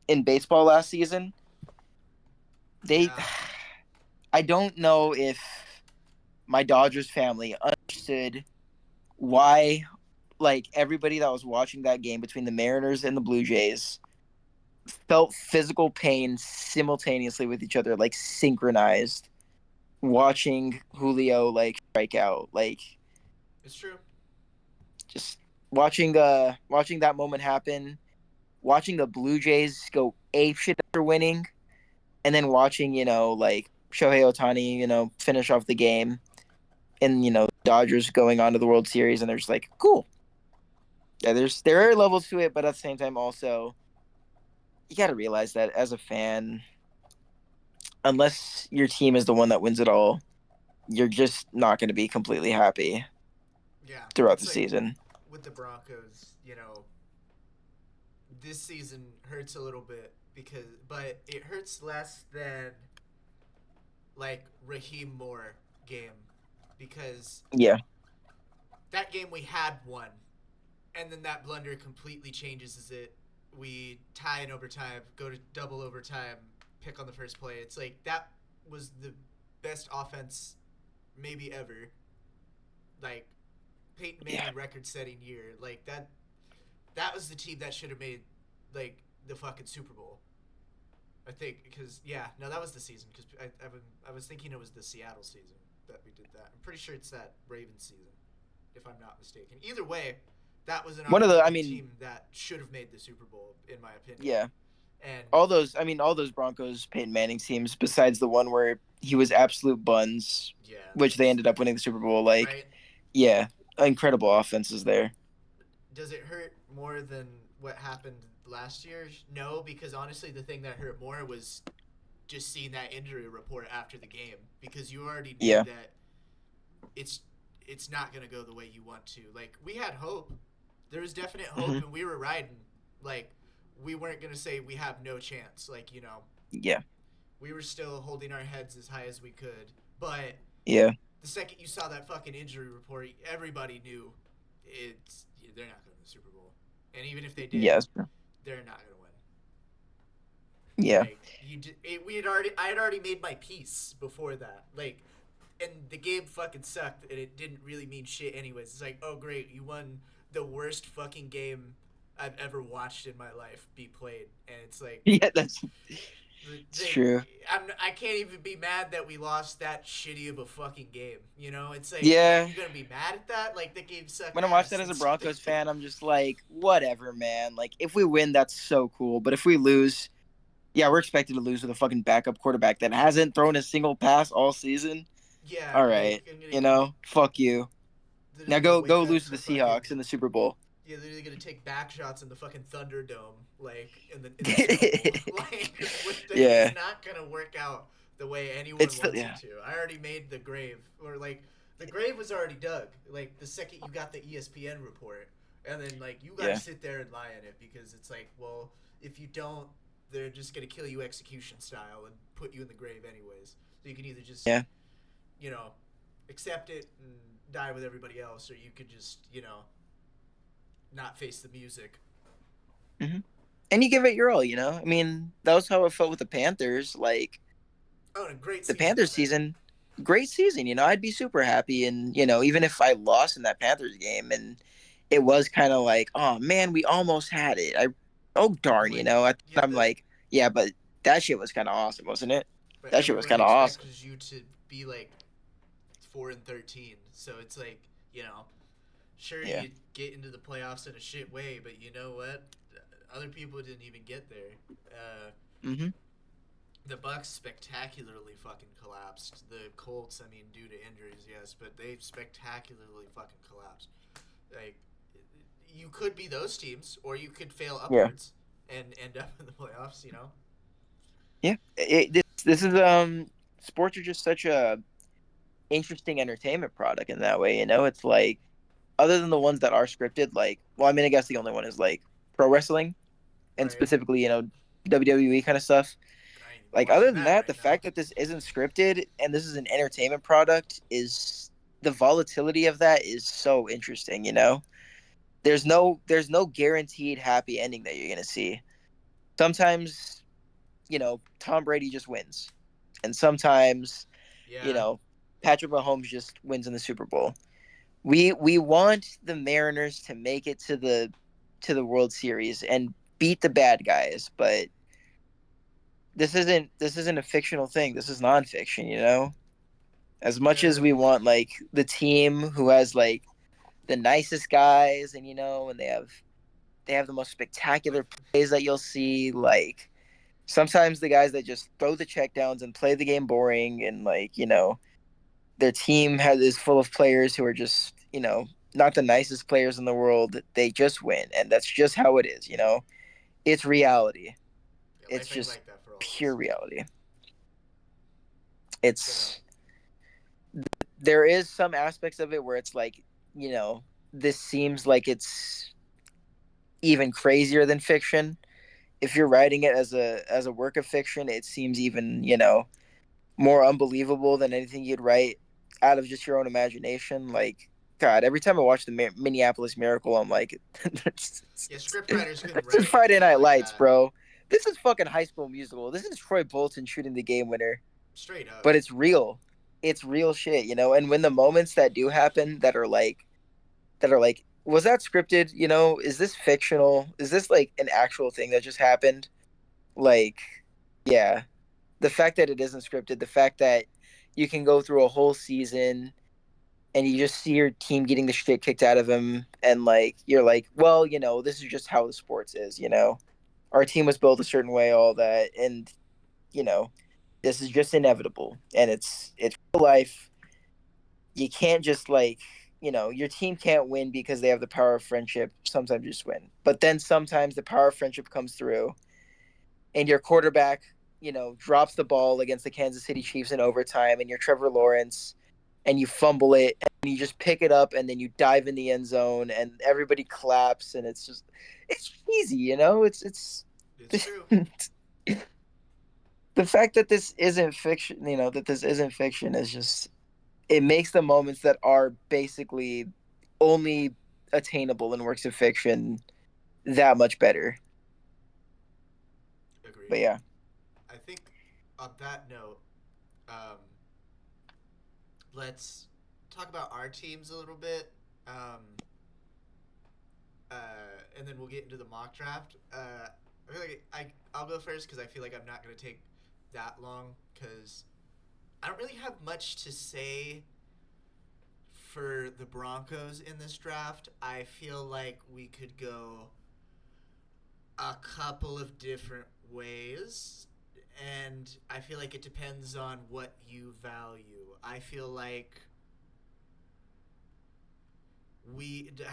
in baseball last season. They, yeah, I don't know if my Dodgers family understood why, like, everybody that was watching that game between the Mariners and the Blue Jays felt physical pain simultaneously with each other, like synchronized, watching Julio like strike out, like it's true. just watching that moment happen, watching the Blue Jays go ape shit after winning, and then watching, like Shohei Otani, finish off the game, and Dodgers going on to the World Series, and they're just like, cool. Yeah, there are levels to it, but at the same time, also you got to realize that as a fan, unless your team is the one that wins it all, you're just not going to be completely happy Yeah, throughout the it's like season. with the Broncos, this season hurts a little bit but it hurts less than like Raheem Moore game because Yeah, that game we had won, and then that blunder completely changes it. We tie in overtime, go to double overtime, pick on the first play. It's like that was the best offense maybe ever. Like Peyton yeah, Manning record-setting year. Like that was the team that should have made like the fucking Super Bowl. I think because yeah, no, that was the season because I was thinking it was the Seattle season that we did that. I'm pretty sure it's that Ravens season, if I'm not mistaken. Either way, that was one of the, I a mean, team that should have made the Super Bowl in my opinion. yeah, And all those Broncos Peyton Manning teams, besides the one where he was absolute buns, yeah, which that they was ended up winning the Super Bowl. Like, right. yeah, incredible offenses there. Does it hurt more than what happened last year? No, because honestly, the thing that hurt more was just seeing that injury report after the game because you already knew Yeah, that it's it's not gonna go the way you want to. Like we had hope, there was definite hmm hope, and we were riding. Like we weren't gonna say we have no chance. Like yeah, we were still holding our heads as high as we could. But yeah, the second you saw that fucking injury report, everybody knew they're not going to the Super Bowl, and even if they did, yes, they're not going to win. yeah, Like we had already, I had already made my peace before that. Like, and the game fucking sucked, and it didn't really mean shit anyways. It's like, oh great, you won the worst fucking game I've ever watched in my life be played, and it's like yeah. That's it's the true. I can't even be mad that we lost that shitty of a fucking game. It's like Yeah, you're gonna be mad at that. Like the game sucked when I'm watching ass. that as a Broncos fan, I'm just like, whatever, man. Like, if we win, that's so cool. But if we lose, yeah, we're expected to lose with a fucking backup quarterback that hasn't thrown a single pass all season. yeah, All like right, I'm gonna fuck you. Now literally gonna go wake lose up to to the fucking. Seahawks in the Super Bowl. You're literally gonna take back shots in the fucking Thunderdome, like in the Super Bowl. Like it's Yeah, not gonna work out the way anyone it's the wants it yeah, to. I already made the grave, or like the grave was already dug. Like the second you got the ESPN report, and then like you got to yeah, sit there and lie in it because it's like, well, if you don't, they're just gonna kill you execution style and put you in the grave anyways. So you can either just yeah. you know accept it and die with everybody else, or you could just not face the music. hmm And you give it your all. I mean, that was how it felt with the Panthers. Like, Oh, and a great the season Panthers from them. season, great season. I'd be super happy, and even if I lost in that Panthers game, and it was kind of like, oh man, we almost had it. Oh darn, But I'm like, yeah, but that shit was kind of awesome, wasn't it? but That shit was everyone kind of awesome. expects you to be like 4-13, so it's like sure Yeah. you get into the playoffs in a shit way, but you know what? Other people didn't even get there. hmm The Bucks spectacularly fucking collapsed. The Colts, due to injuries, yes, but they spectacularly fucking collapsed. Like you could be those teams, or you could fail Yeah. upwards and end up in the playoffs. You know. Yeah. This is sports are just such a interesting entertainment product in that way. It's like other than the ones that are scripted, like well, I mean, I guess the only one is like pro wrestling and Right. specifically WWE kind of stuff. I'm Like other watching than that that, the right now. fact that this isn't scripted and this is an entertainment product is the volatility of that is so interesting. There's no guaranteed happy ending that you're gonna see. Sometimes Tom Brady just wins, and sometimes you Yeah. know Patrick Mahomes just wins in the Super Bowl. We want the Mariners to make it to the World Series and beat the bad guys, but this isn't a fictional thing. This is nonfiction. As much as Yeah. we want like the team who has like the nicest guys and they have the most spectacular plays that you'll see, like sometimes the guys that just throw the checkdowns and play the game boring and their team is full of players who are just not the nicest players in the world. They just win, and that's just how it is. It's reality. Yeah. It's Life ain't just like that for all of pure us. reality. But It's There is some aspects of it where it's like you know this seems like it's even crazier than fiction. If you're writing it as a work of fiction, it seems even more unbelievable than anything you'd write out of just your own imagination. Like, God, every time I watch the Minneapolis Miracle, I'm like, this yeah, script writers couldn't is write Friday anything Night like Lights, that. bro. This is fucking High School Musical. This is Troy Bolton shooting the game winner, Straight up. but it's real. It's real shit. And when the moments that do happen that are like, was that scripted? Is this fictional? Is this like an actual thing that just happened? Like, yeah, the fact that it isn't scripted, the fact that you can go through a whole season and you just see your team getting the shit kicked out of them, and like you're like, well, this is just how the sports is. Our team was built a certain way, all that, and you know, this is just inevitable, and it's real life. You can't just like your team can't win because they have the power of friendship. Sometimes you just win, but then sometimes the power of friendship comes through and your quarterback, drops the ball against the Kansas City Chiefs in overtime, and you're Trevor Lawrence, and you fumble it, and you just pick it up, and then you dive in the end zone, and everybody claps, and it's cheesy. It's true. The fact that this isn't fiction, that this isn't fiction is just it makes the moments that are basically only attainable in works of fiction that much better. But Agreed. yeah, I think on that note, um, let's talk about our teams a little bit. Um, and then we'll get into the mock draft. I feel like I'll go first because I feel like I'm not going to take that long because I don't really have much to say for the Broncos in this draft. I feel like we could go a couple of different ways, and I feel like it depends on what you value. I feel like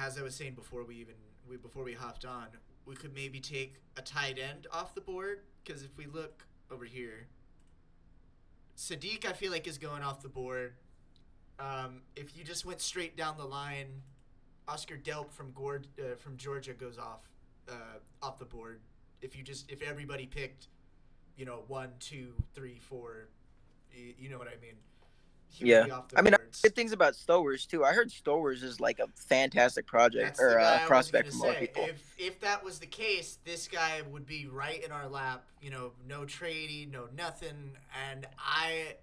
as I was saying before before we hopped on, we could maybe take a tight end off the board because if we look over here, Sadiq I feel like is going off the board. If you just went straight down the line, Oscar Delp from Georgia goes off the board. If everybody picked, 1, 2, 3, 4, you know what I mean. He would yeah. be off the I mean, I heard boards. things about Stowers too. I heard Stowers is like a fantastic project That's the or guy I was prospect gonna for most say. people. If that was the case, this guy would be right in our lap. No trading, no nothing, and I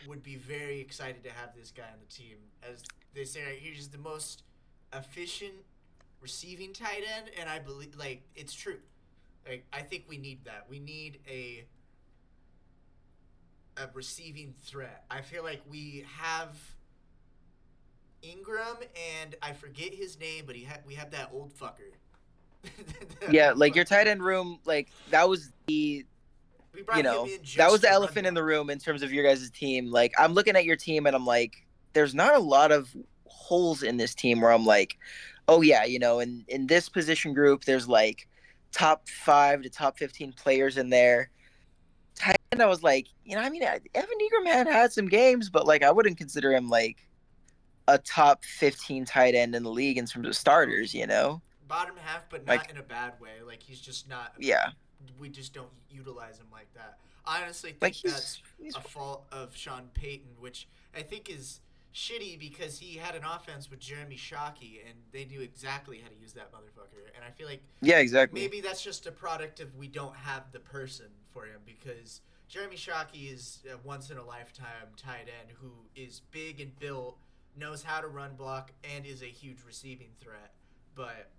would be very excited to have this guy on the team. As they say right here, he's the most efficient receiving tight end, and I believe like it's true. Like I think we need that. We need a receiving threat. I feel like we have Ingram and I forget his name, but we have that old fucker. That Yeah, old like your tight fucker. end room, like that was the We brought him in that was just the to run elephant in the block. room in terms of your guys' team. Like I'm looking at your team and I'm like, there's not a lot of holes in this team where I'm like, oh yeah, in this position group, there's like top 5 to top 15 players in there. Tight end, I was like, I mean, Evan Ingram had some games, but like I wouldn't consider him like a top 15 tight end in the league in terms of No, starters. bottom half, but not Like, in a bad way. Like he's just not. yeah, We just don't utilize him like that. I honestly like think that's he's a fault of Sean Payton, which I think is shitty because he had an offense with Jeremy Shockey and they knew exactly how to use that motherfucker. And I feel like yeah, exactly. maybe that's just a product of we don't have the person for him because Jeremy Shockey is a once in a lifetime tight end who is big and built, knows how to run block, and is a huge receiving threat. But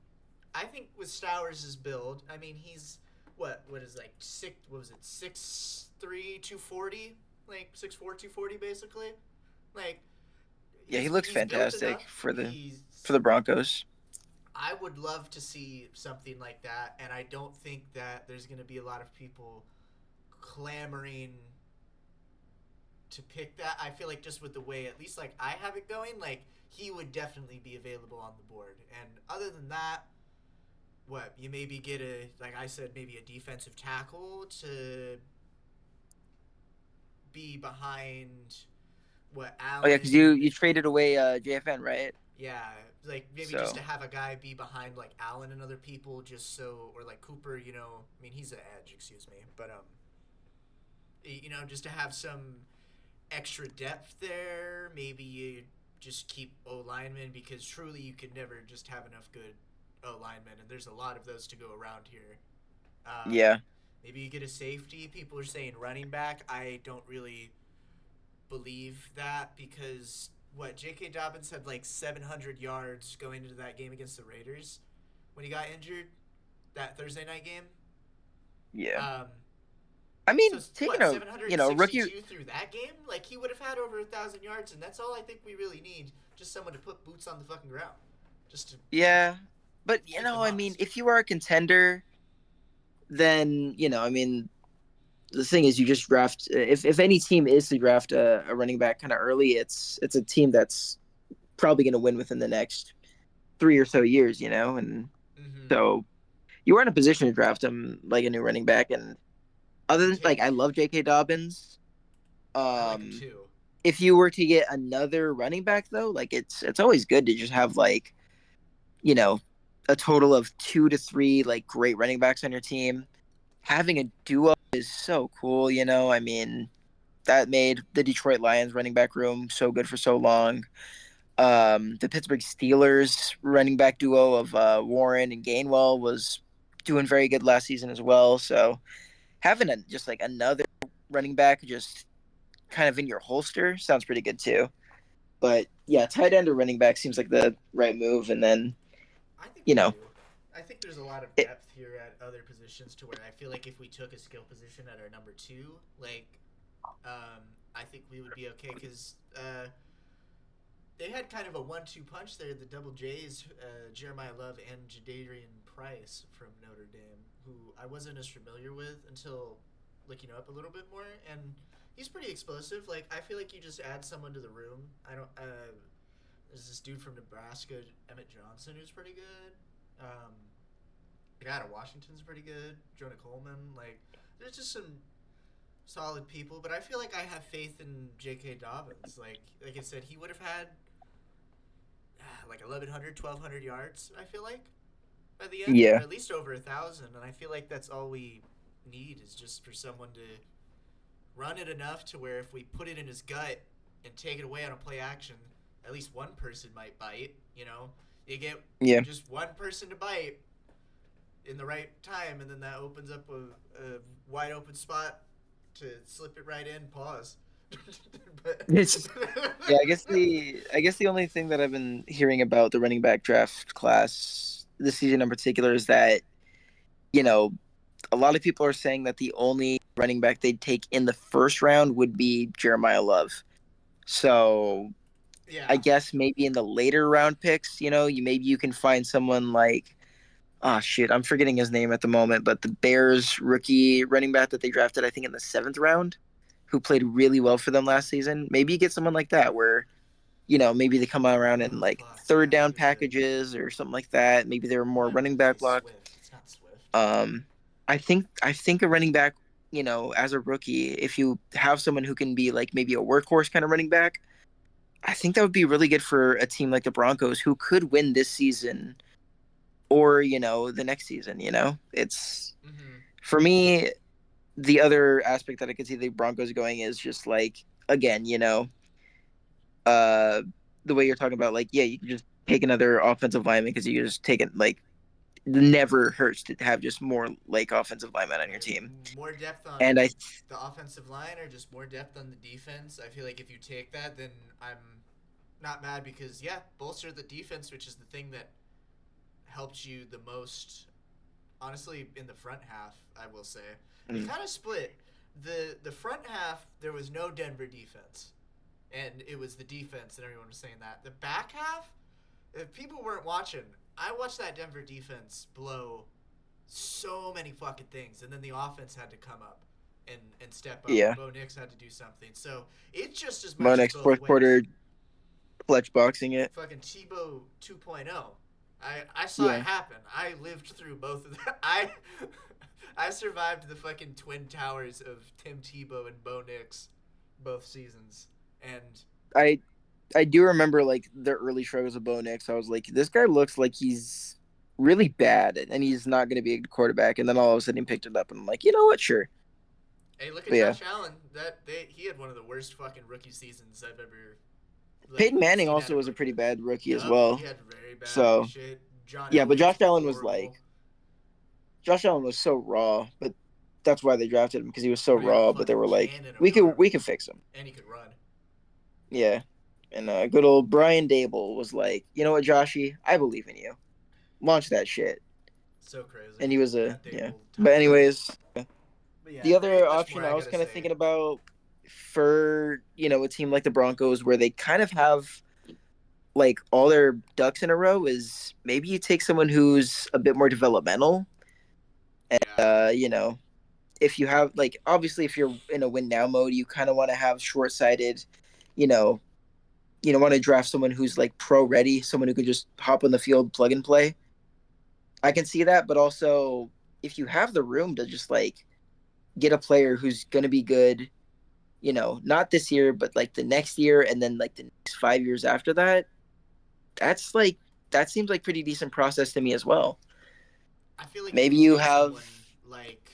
I think with Stowers' build, I mean he's what is like six what was it 6'3", 240, like 6'4", 240 basically. Like Yeah, he looks he's built fantastic enough. for the He's for the Broncos. I would love to see something like that, and I don't think that there's going to be a lot of people clamoring to pick that. I feel like just with the way, at least like I have it going, like he would definitely be available on the board. And other than that, what you maybe get like I said, maybe a defensive tackle to be behind what Oh yeah, because you Allen. you traded away JFN, right? Yeah, like maybe just to So have a guy be behind like Allen and other people, just so, or like Cooper. I mean he's an edge, excuse me, but just to have some extra depth there. Maybe you just keep O linemen because truly you can never just have enough good O linemen, and there's a lot of those to go around here. Um, yeah, Maybe you get a safety. People are saying running back. I don't really believe that because what J.K. Dobbins had like 700 yards going into that game against the Raiders when he got injured that Thursday night game. yeah. Um, I so mean, taking what a rookie. 762 through that game? Like he would have had over 1,000 yards, and that's all I think we really need. Just someone to put boots on the fucking ground, just to Yeah, but kick them I mean, honest. if you are a contender, then I mean, the thing is, you just draft. If any team is to draft a running back kind of early, it's a team that's probably going to win within the next 3 or so years. And Mm-hmm. so you are in a position to draft him like a new running back. And other And than like, take. I love J.K. Dobbins. I like him Um, too. if you were to get another running back though, like it's always good to just have like you know a total of 2 to 3 like great running backs on your team. Having a duo is so cool. I mean, that made the Detroit Lions running back room so good for so long. The Pittsburgh Steelers running back duo of Warren and Gainwell was doing very good last season as well. So having just like another running back just kind of in your holster sounds pretty good too. But yeah, tight end or running back seems like the right move. And then I think you they know, do. I think there's a lot of it, depth here at other positions to where I feel like if we took a skill position at our number two, like, I think we would be okay because they had kind of a one-two punch there. The double J's, Jeremiah Love and Jadarian Price from Notre Dame, who I wasn't as familiar with until looking up a little bit more, and he's pretty explosive. Like I feel like you just add someone to the room. I don't. There's this dude from Nebraska, Emmett Johnson, who's pretty good. Um, the guy out of Washington's pretty good. Jonah Coleman. Like there's just some solid people, but I feel like I have faith in J.K. Dobbins. Like I said, he would have had like 1,100, 1,200 yards. I feel like by the end, or yeah, at least over 1,000. And I feel like that's all we need is just for someone to run it enough to where if we put it in his gut and take it away on a play action, at least one person might bite. You get yeah. just one person to bite in the right time, and then that opens up a wide open spot to slip it right in. Pause. but It's yeah. I guess the only thing that I've been hearing about the running back draft class this season in particular is that you know a lot of people are saying that the only running back they'd take in the first round would be Jeremiah Love. So I yeah, guess maybe in the later round picks, maybe you can find someone like oh shit, I'm forgetting his name at the moment, but the Bears rookie running back that they drafted, I think in the 7th round, who played really well for them last season. Maybe you get someone like that where maybe they come around in Oh like fuck, third yeah. down Who's the? packages or something like that. Maybe they're Who am more I running looking to? back block. Swift. It's not Swift. Um, I think a running back, as a rookie, if you have someone who can be like maybe a workhorse kind of running back, I think that would be really good for a team like the Broncos who could win this season or, the next season, It's Mm-hmm. for me, the other aspect that I could see the Broncos going is just like again, uh the way you're talking about like yeah, you can just take another offensive lineman because you just take it like never hurts to have just more like offensive linemen on your Right. team. More depth on And I the offensive line, or just more depth on the defense. I feel like if you take that, then I'm not mad because yeah, bolster the defense, which is the thing that helped you the most. Honestly, in the front half, I will say it mm, kind of split. The front half, there was no Denver defense, and it was the defense, and everyone was saying that. The back half, if people weren't watching, I watched that Denver defense blow so many fucking things, and then the offense had to come up and step up, and yeah, Bo Nix had to do something. So it's just as Mo much as next both fourth quarter ways. clutch boxing it. Fucking Tebow 2.0. I saw it Yeah. happen. I lived through both of them. I survived the fucking twin towers of Tim Tebow and Bo Nix both seasons. And I I do remember like the early struggles of Bo Nix. I was like, this guy looks like he's really bad and he's not going to be a good quarterback. And then all of a sudden he picked it up, and I'm like, you know what? Sure. hey, look at But yeah, Josh Allen. He had one of the worst fucking rookie seasons I've ever like Peyton Manning seen out also of was a rookie. pretty bad rookie as Yup, he well. had very bad So shit. John yeah, but Elway was Josh Allen was like, horrible. Josh Allen was so raw, but that's why they drafted him because he was so But he had a raw. But they fucking were like, cannon of we an could arm, we could fix him. and he could run. Yeah. And good old Brian Dable was like, you know what, Joshy, I believe in you. Launch that shit. So crazy. And he was a Got yeah. Dable But tied up. anyways, But yeah, the there ain't other much more option I I was gotta kind of say. thinking about for a team like the Broncos where they kind of have like all their ducks in a row is maybe you take someone who's a bit more developmental. Yeah. If you have like obviously if you're in a win now mode, you kind of want to have short sighted, you know, want to draft someone who's like pro ready, someone who can just hop on the field, plug and play. I can see that, but also if you have the room to just like get a player who's going to be good, not this year, but like the next year and then like the next 5 years after that, that's like that seems like pretty decent process to me as well. I feel like if Maybe you you take have someone like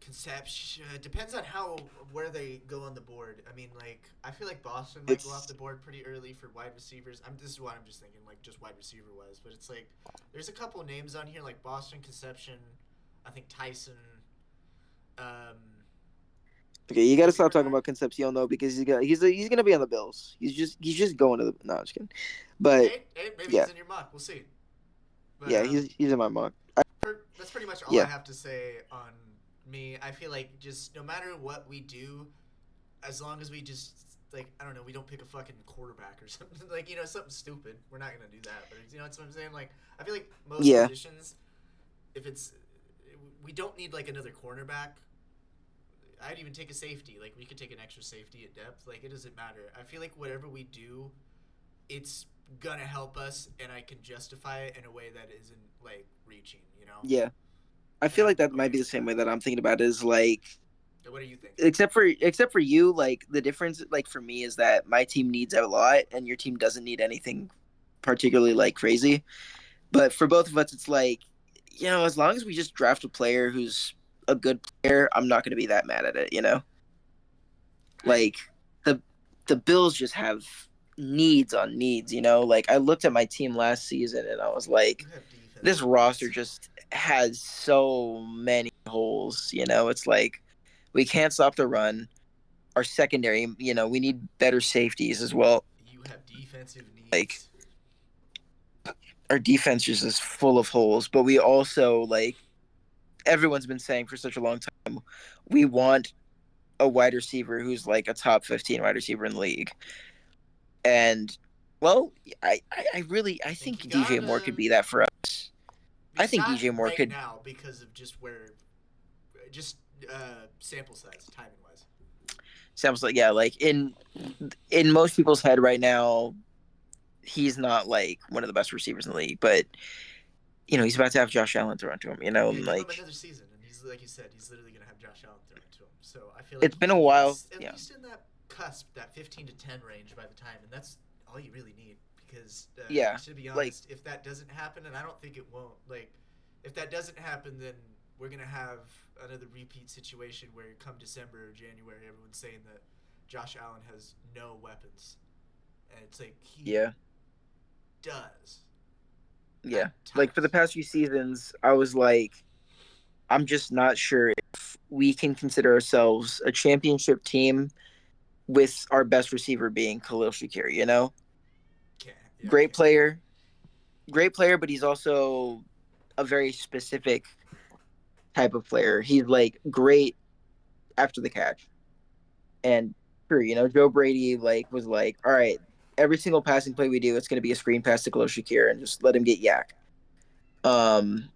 Conception, depends on how where they go on the board. I mean, like I feel like Boston might go off it's the board pretty early for wide receivers. This is what I'm just thinking, like just wide receiver wise. But it's like there's a couple names on here like Boston Conception, I think Tyson. Um, okay. You got to Gibby stop talking Bernard. about Concepcion though because he's gonna be on the Bills. He's just going to the no, I'm just kidding. But Hey, maybe yeah, he's in your mock. We'll see. But yeah, he's in my mock. that's pretty much all I Yeah, have to say on me. I feel like just no matter what we do, as long as we just like I don't know, we don't pick a fucking quarterback or something like something stupid. We're not gonna do that. But that's what I'm saying. Like I feel like most yeah, positions, if it's we don't need like another cornerback. I'd even take a safety. Like we could take an extra safety at depth. Like it doesn't matter. I feel like whatever we do, it's gonna help us, and I can justify it in a way that isn't like reaching. yeah. I And feel I'm like that might okay be the with same that. way that I'm thinking about it is like So what are you thinking? except for you, like the difference like for me is that my team needs a lot and your team doesn't need anything particularly like crazy. But for both of us, it's like, as long as we just draft a player who's a good player, I'm not going to be that mad at it. I Like the the Bills just have needs on needs. Like I looked at my team last season and I was you like, have this defensive roster needs. just has so many holes. It's like we can't stop the run. Our secondary, we need better safeties as well. You have defensive Like needs. our defense just is full of holes, but we also like everyone's been saying for such a long time, we want a wide receiver who's like a top 15 wide receiver in the league. And well, I Think think you DJ got Moore could be that for us. I think not DJ Moore right could. now because of just where just sample size timing wise. sounds like yeah, like in most people's head right now, he's not like one of the best receivers in the league, but he's about to have Josh Allen thrown to him, Yeah, and give him like another season, and he's like you said, he's literally gonna have Josh Allen thrown to him. So I feel like it's been a while. he's at Yeah, least in that cusp, that 15 to 10 range by the time, and that's all you really need. Because yeah, to be like honest, if that doesn't happen, and I don't think it won't, like if that doesn't happen, then we're gonna have another repeat situation where come December or January, everyone's saying that Josh Allen has no weapons, and it's like he yeah, does yeah. at Like for the times. past few seasons, I was like, I'm just not sure if we can consider ourselves a championship team with our best receiver being Khalil Shakir. Can't yeah, Great can't do it. player, great player, but he's also a very specific type of player. He's like great after the catch. And sure, Joe Brady was like, all right, every single passing play we do, it's gonna be a screen pass to Khalil Shakir and just let him get yak. Um,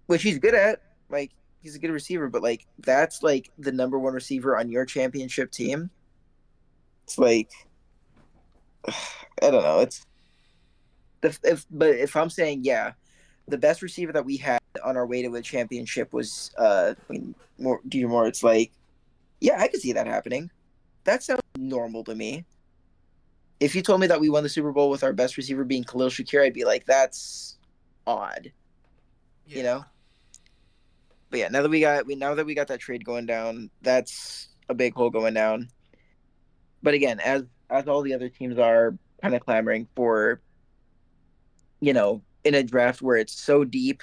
which he's good at. Like he's a good receiver, but like that's like the number one receiver on your championship team. It's like I don't know. It's if I'm saying yeah, the best receiver that we had on our way to a championship was more DJ Moore. It's like yeah, I could see that happening. That sounds normal to me. If you told me that we won the Super Bowl with our best receiver being Khalil Shakir, I'd be like, that's odd, you Yeah, know. But yeah, now that we got that trade going down, that's a big hole going down. But again, as all the other teams are kind of clamoring for, in a draft where it's so deep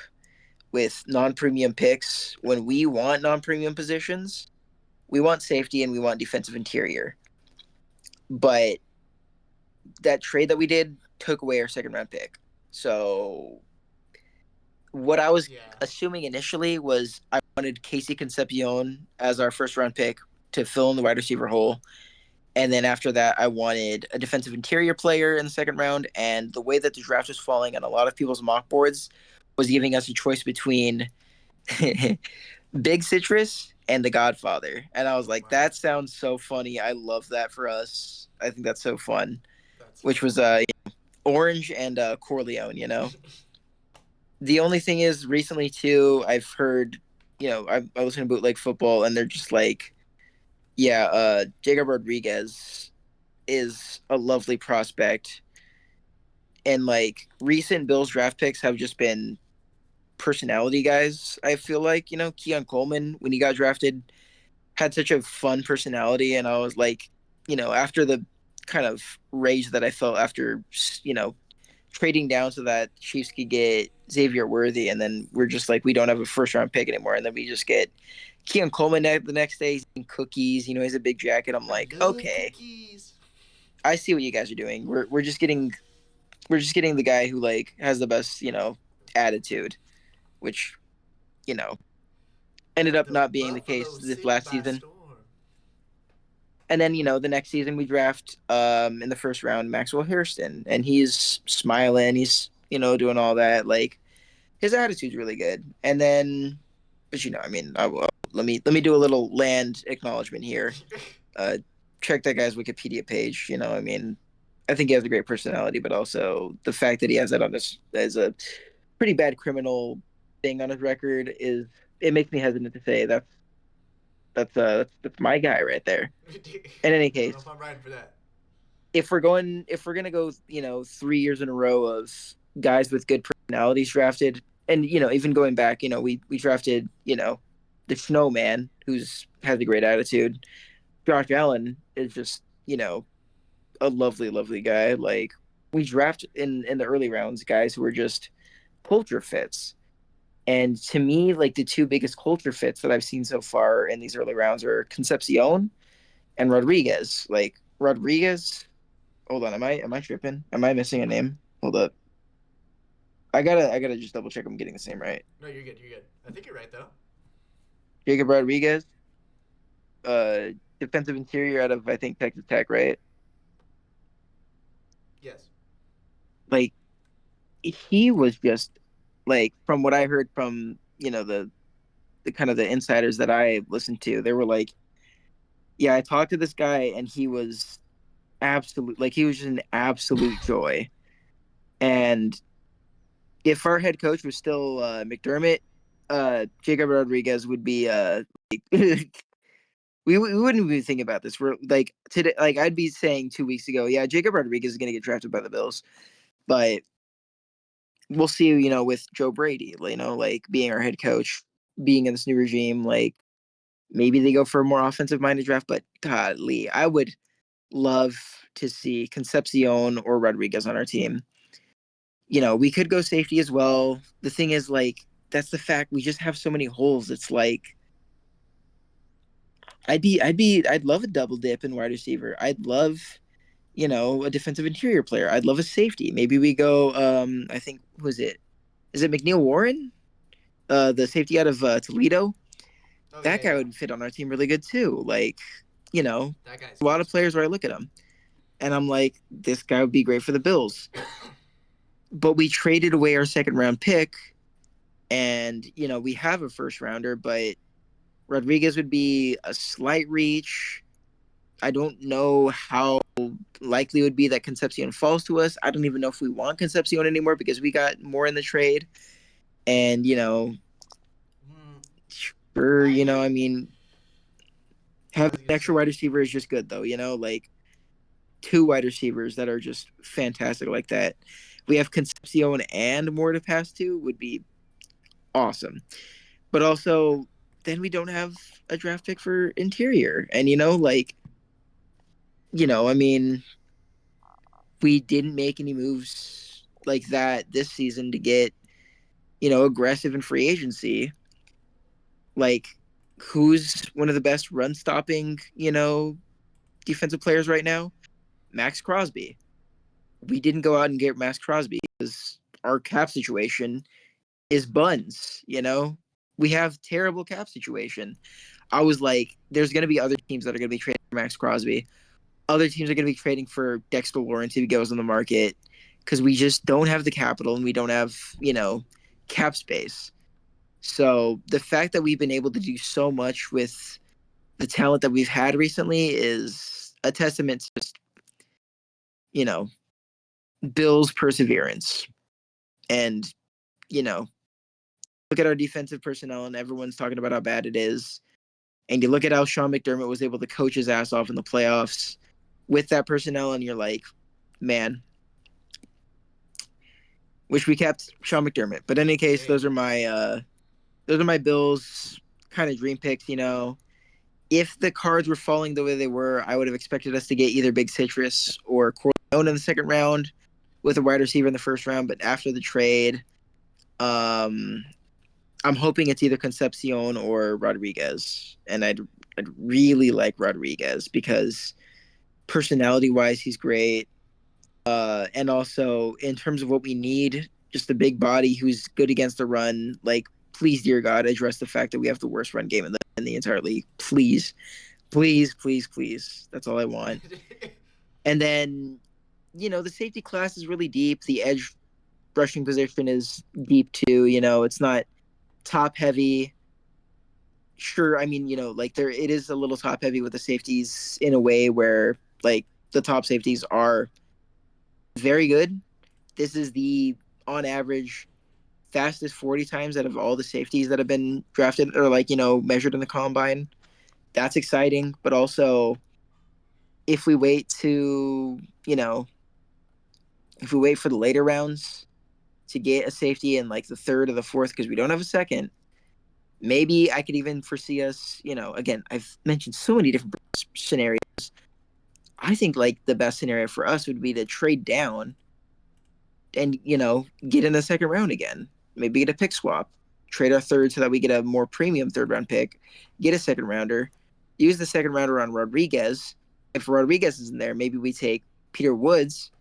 with non-premium picks, when we want non-premium positions, we want safety and we want defensive interior. But that trade that we did took away our second round pick. So what I was yeah. assuming initially was I wanted Casey Concepcion as our first round pick to fill in the wide receiver hole. And then after that, I wanted a defensive interior player in the second round. And the way that the draft was falling on a lot of people's mock boards was giving us a choice between Big Citrus and The Godfather. And I was Oh like, my, that sounds so funny. I love that for us. I think that's so fun. that's Which funny. was Orange and Corleone. The only thing is, recently too, I've heard, I listen to bootleg football, and they're just like, yeah, Jacob Rodriguez is a lovely prospect, and like recent Bills draft picks have just been personality guys. I feel like Keon Coleman when he got drafted had such a fun personality, and I was like, after the kind of rage that I felt after trading down so that Chiefs could get Xavier Worthy, and then we're just like we don't have a first round pick anymore, and then we just get Keon Coleman the next day. He's eating cookies. He's a big jacket. I'm I like, love okay, cookies. I see what you guys are doing. We're just getting the guy who like has the best attitude, which you know ended Got up the not being the case Buffalo this City last by season. storm. And then the next season we draft in the first round Maxwell Hairston, and he's smiling. He's doing all that like his attitude's really good. And then, but I mean, let me do a little land acknowledgement here. Uh, Check that guy's Wikipedia page. I mean, I think he has a great personality, but also the fact that he has that on this as a pretty bad criminal thing on his record is it makes me hesitant to say that's my guy right there. In any I don't know case, if I'm riding for that. if we're gonna go 3 years in a row of guys with good personalities drafted, and even going back, we drafted the snowman who's has a great attitude. Josh Allen is just a lovely lovely guy. Like we draft in the early rounds guys who are just culture fits. And to me, like the two biggest culture fits that I've seen so far in these early rounds are Concepcion and Rodriguez. Like Rodriguez, hold on, am I tripping? Am I missing a name? Hold up. I gotta just double check I'm getting the same right. No, you're good. You're good. I think you're right though. Jacob Rodriguez, uh defensive interior out of I think Texas Tech, right? Yes. Like he was just like from what I heard from the kind of the insiders that I listened to, they were like Yeah, I talked to this guy and he was absolute, like he was just an absolute joy. And if our head coach was still McDermott, Jacob Rodriguez would be we wouldn't be thinking about this. We're like today, like I'd be saying 2 weeks ago, yeah, Jacob Rodriguez is going to get drafted by the Bills, but we'll see. With Joe Brady, like being our head coach, being in this new regime, like maybe they go for a more offensive minded draft. But godly, I would love to see Concepcion or Rodriguez on our team. We could go safety as well. The thing is, like, that's the fact. We just have so many holes. It's like I'd love a double dip in wide receiver. I'd love, a defensive interior player. I'd love a safety. Maybe we go. I think was it? Is it McNeil Warren? The safety out of Toledo. Oh yeah, That guy yeah. would fit on our team really good too. Like, you know, That guy's a lot of awesome. players where I look at him and I'm like, this guy would be great for the Bills. But we traded away our second round pick, and we have a first rounder, but Rodriguez would be a slight reach. I don't know how likely it would be that Concepcion falls to us. I don't even know if we want Concepcion anymore because we got more in the trade. And, Mm, sure, I I mean, I having was an gonna extra say wide receiver is just good, though, like two wide receivers that are just fantastic like that. We have Concepcion and more to pass to would be awesome. But also, then we don't have a draft pick for interior. And, like, I mean, we didn't make any moves like that this season to get, aggressive in free agency. Like, who's one of the best run stopping, defensive players right now? Max Crosby. We didn't go out and get Max Crosby because our cap situation is buns, We have terrible cap situation. I was like, there's going to be other teams that are going to be trading for Max Crosby. Other teams are going to be trading for Dexter Lawrence if he goes on the market because we just don't have the capital and we don't have, cap space. So the fact that we've been able to do so much with the talent that we've had recently is a testament to just, you know, Bill's perseverance. And, you know, look at our defensive personnel and everyone's talking about how bad it is. And you look at how Sean McDermott was able to coach his ass off in the playoffs with that personnel, and you're like, man, wish we kept Sean McDermott. But in any case, same. those are my Bills kind of dream picks. If the cards were falling the way they were, I would have expected us to get either Big Citrus or Corleone in the second round with a wide receiver in the first round. But after the trade, um, I'm hoping it's either Concepcion or Rodriguez, and I'd really like Rodriguez because personality wise, he's great. And also in terms of what we need, just a big body who's good against the run. Like, please, dear God, address the fact that we have the worst run game in the entire league. Please, please, please, please. That's all I want. And then, the safety class is really deep. The edge rushing position is deep too. It's not top heavy. Sure, I mean, like there it is a little top heavy with the safeties in a way where like the top safeties are very good. This is the on average fastest 40 times out of all the safeties that have been drafted or like, measured in the combine. That's exciting, but also if we wait to, if we wait for the later rounds to get a safety in like the third or the fourth because we don't have a second, maybe I could even foresee us, again, I've mentioned so many different scenarios. I think like the best scenario for us would be to trade down and get in the second round again. Maybe get a pick swap, trade our third so that we get a more premium third round pick, get a second rounder, use the second rounder on Rodriguez. If Rodriguez isn't there, maybe we take Peter Woods,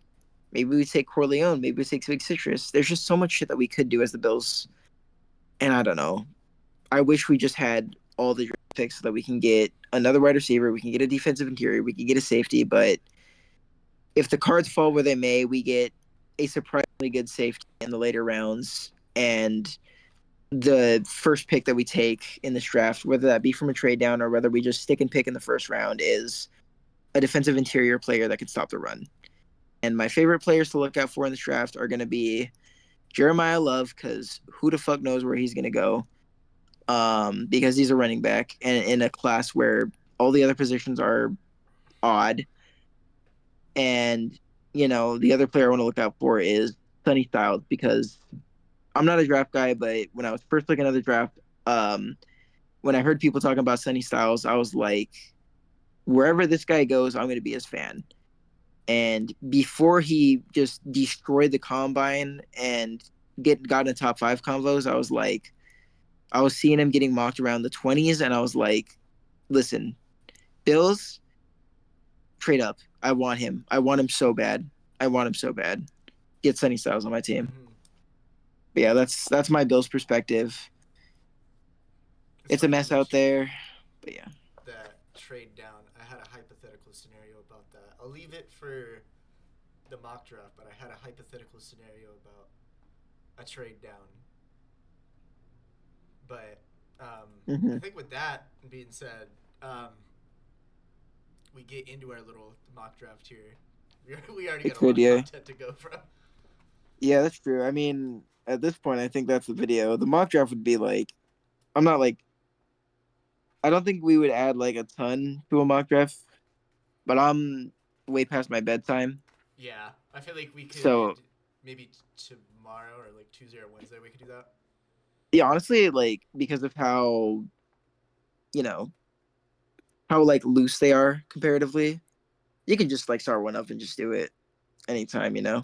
maybe we take Corleone, maybe we take Big Citrus. There's just so much shit that we could do as the Bills, and I don't know. I wish we just had all the draft picks so that we can get another wide receiver, we can get a defensive interior, we can get a safety, but if the cards fall where they may, we get a surprisingly good safety in the later rounds, and the first pick that we take in this draft, whether that be from a trade down or whether we just stick and pick in the first round, is a defensive interior player that can stop the run. And my favorite players to look out for in this draft are going to be Jeremiah Love, because who the fuck knows where he's going to go? Because he's a running back and in a class where all the other positions are odd. And, the other player I want to look out for is Sonny Styles, because I'm not a draft guy, but when I was first looking at the draft, when I heard people talking about Sonny Styles, I was like, wherever this guy goes, I'm going to be his fan. And before he just destroyed the combine and got in top five convos, I was seeing him getting mocked around the 20s, and I was like, listen, Bills, trade up. I want him. I want him so bad. I want him so bad. Get Sonny Styles on my team. Mm-hmm. But yeah, that's my Bills perspective. It's It's a funny you mess out mentioned there, but yeah. that trade down. I had a hypothetical scenario about that. I'll leave it for the mock draft, but I had a hypothetical scenario about a trade down. But I Mm-hmm. think with that being said, we get into our little mock draft here. We already It got a lot could, of yeah. content to go from. Yeah, that's true. I mean, at this point, I think that's the video. The mock draft would be like, I'm not like, I don't think we would add like a ton to a mock draft, but I'm way past my bedtime. Yeah, I feel like we So, could maybe tomorrow or like Tuesday or Wednesday we could do that. yeah, honestly, like, because of you know, how like loose they are comparatively, you can just like start one up and just do it anytime. Yeah,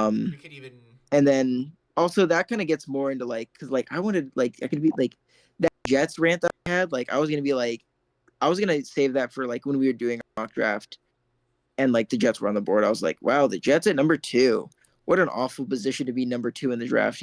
Um, we could even. and then also that kind of gets more into like, cause like I wanted like I could be like that Jets rant that I had, like I was gonna be like I was gonna save that for like when we were doing our mock draft and like the Jets were on the board. I was like, wow, the Jets at number two. What an awful position to be number two in the draft.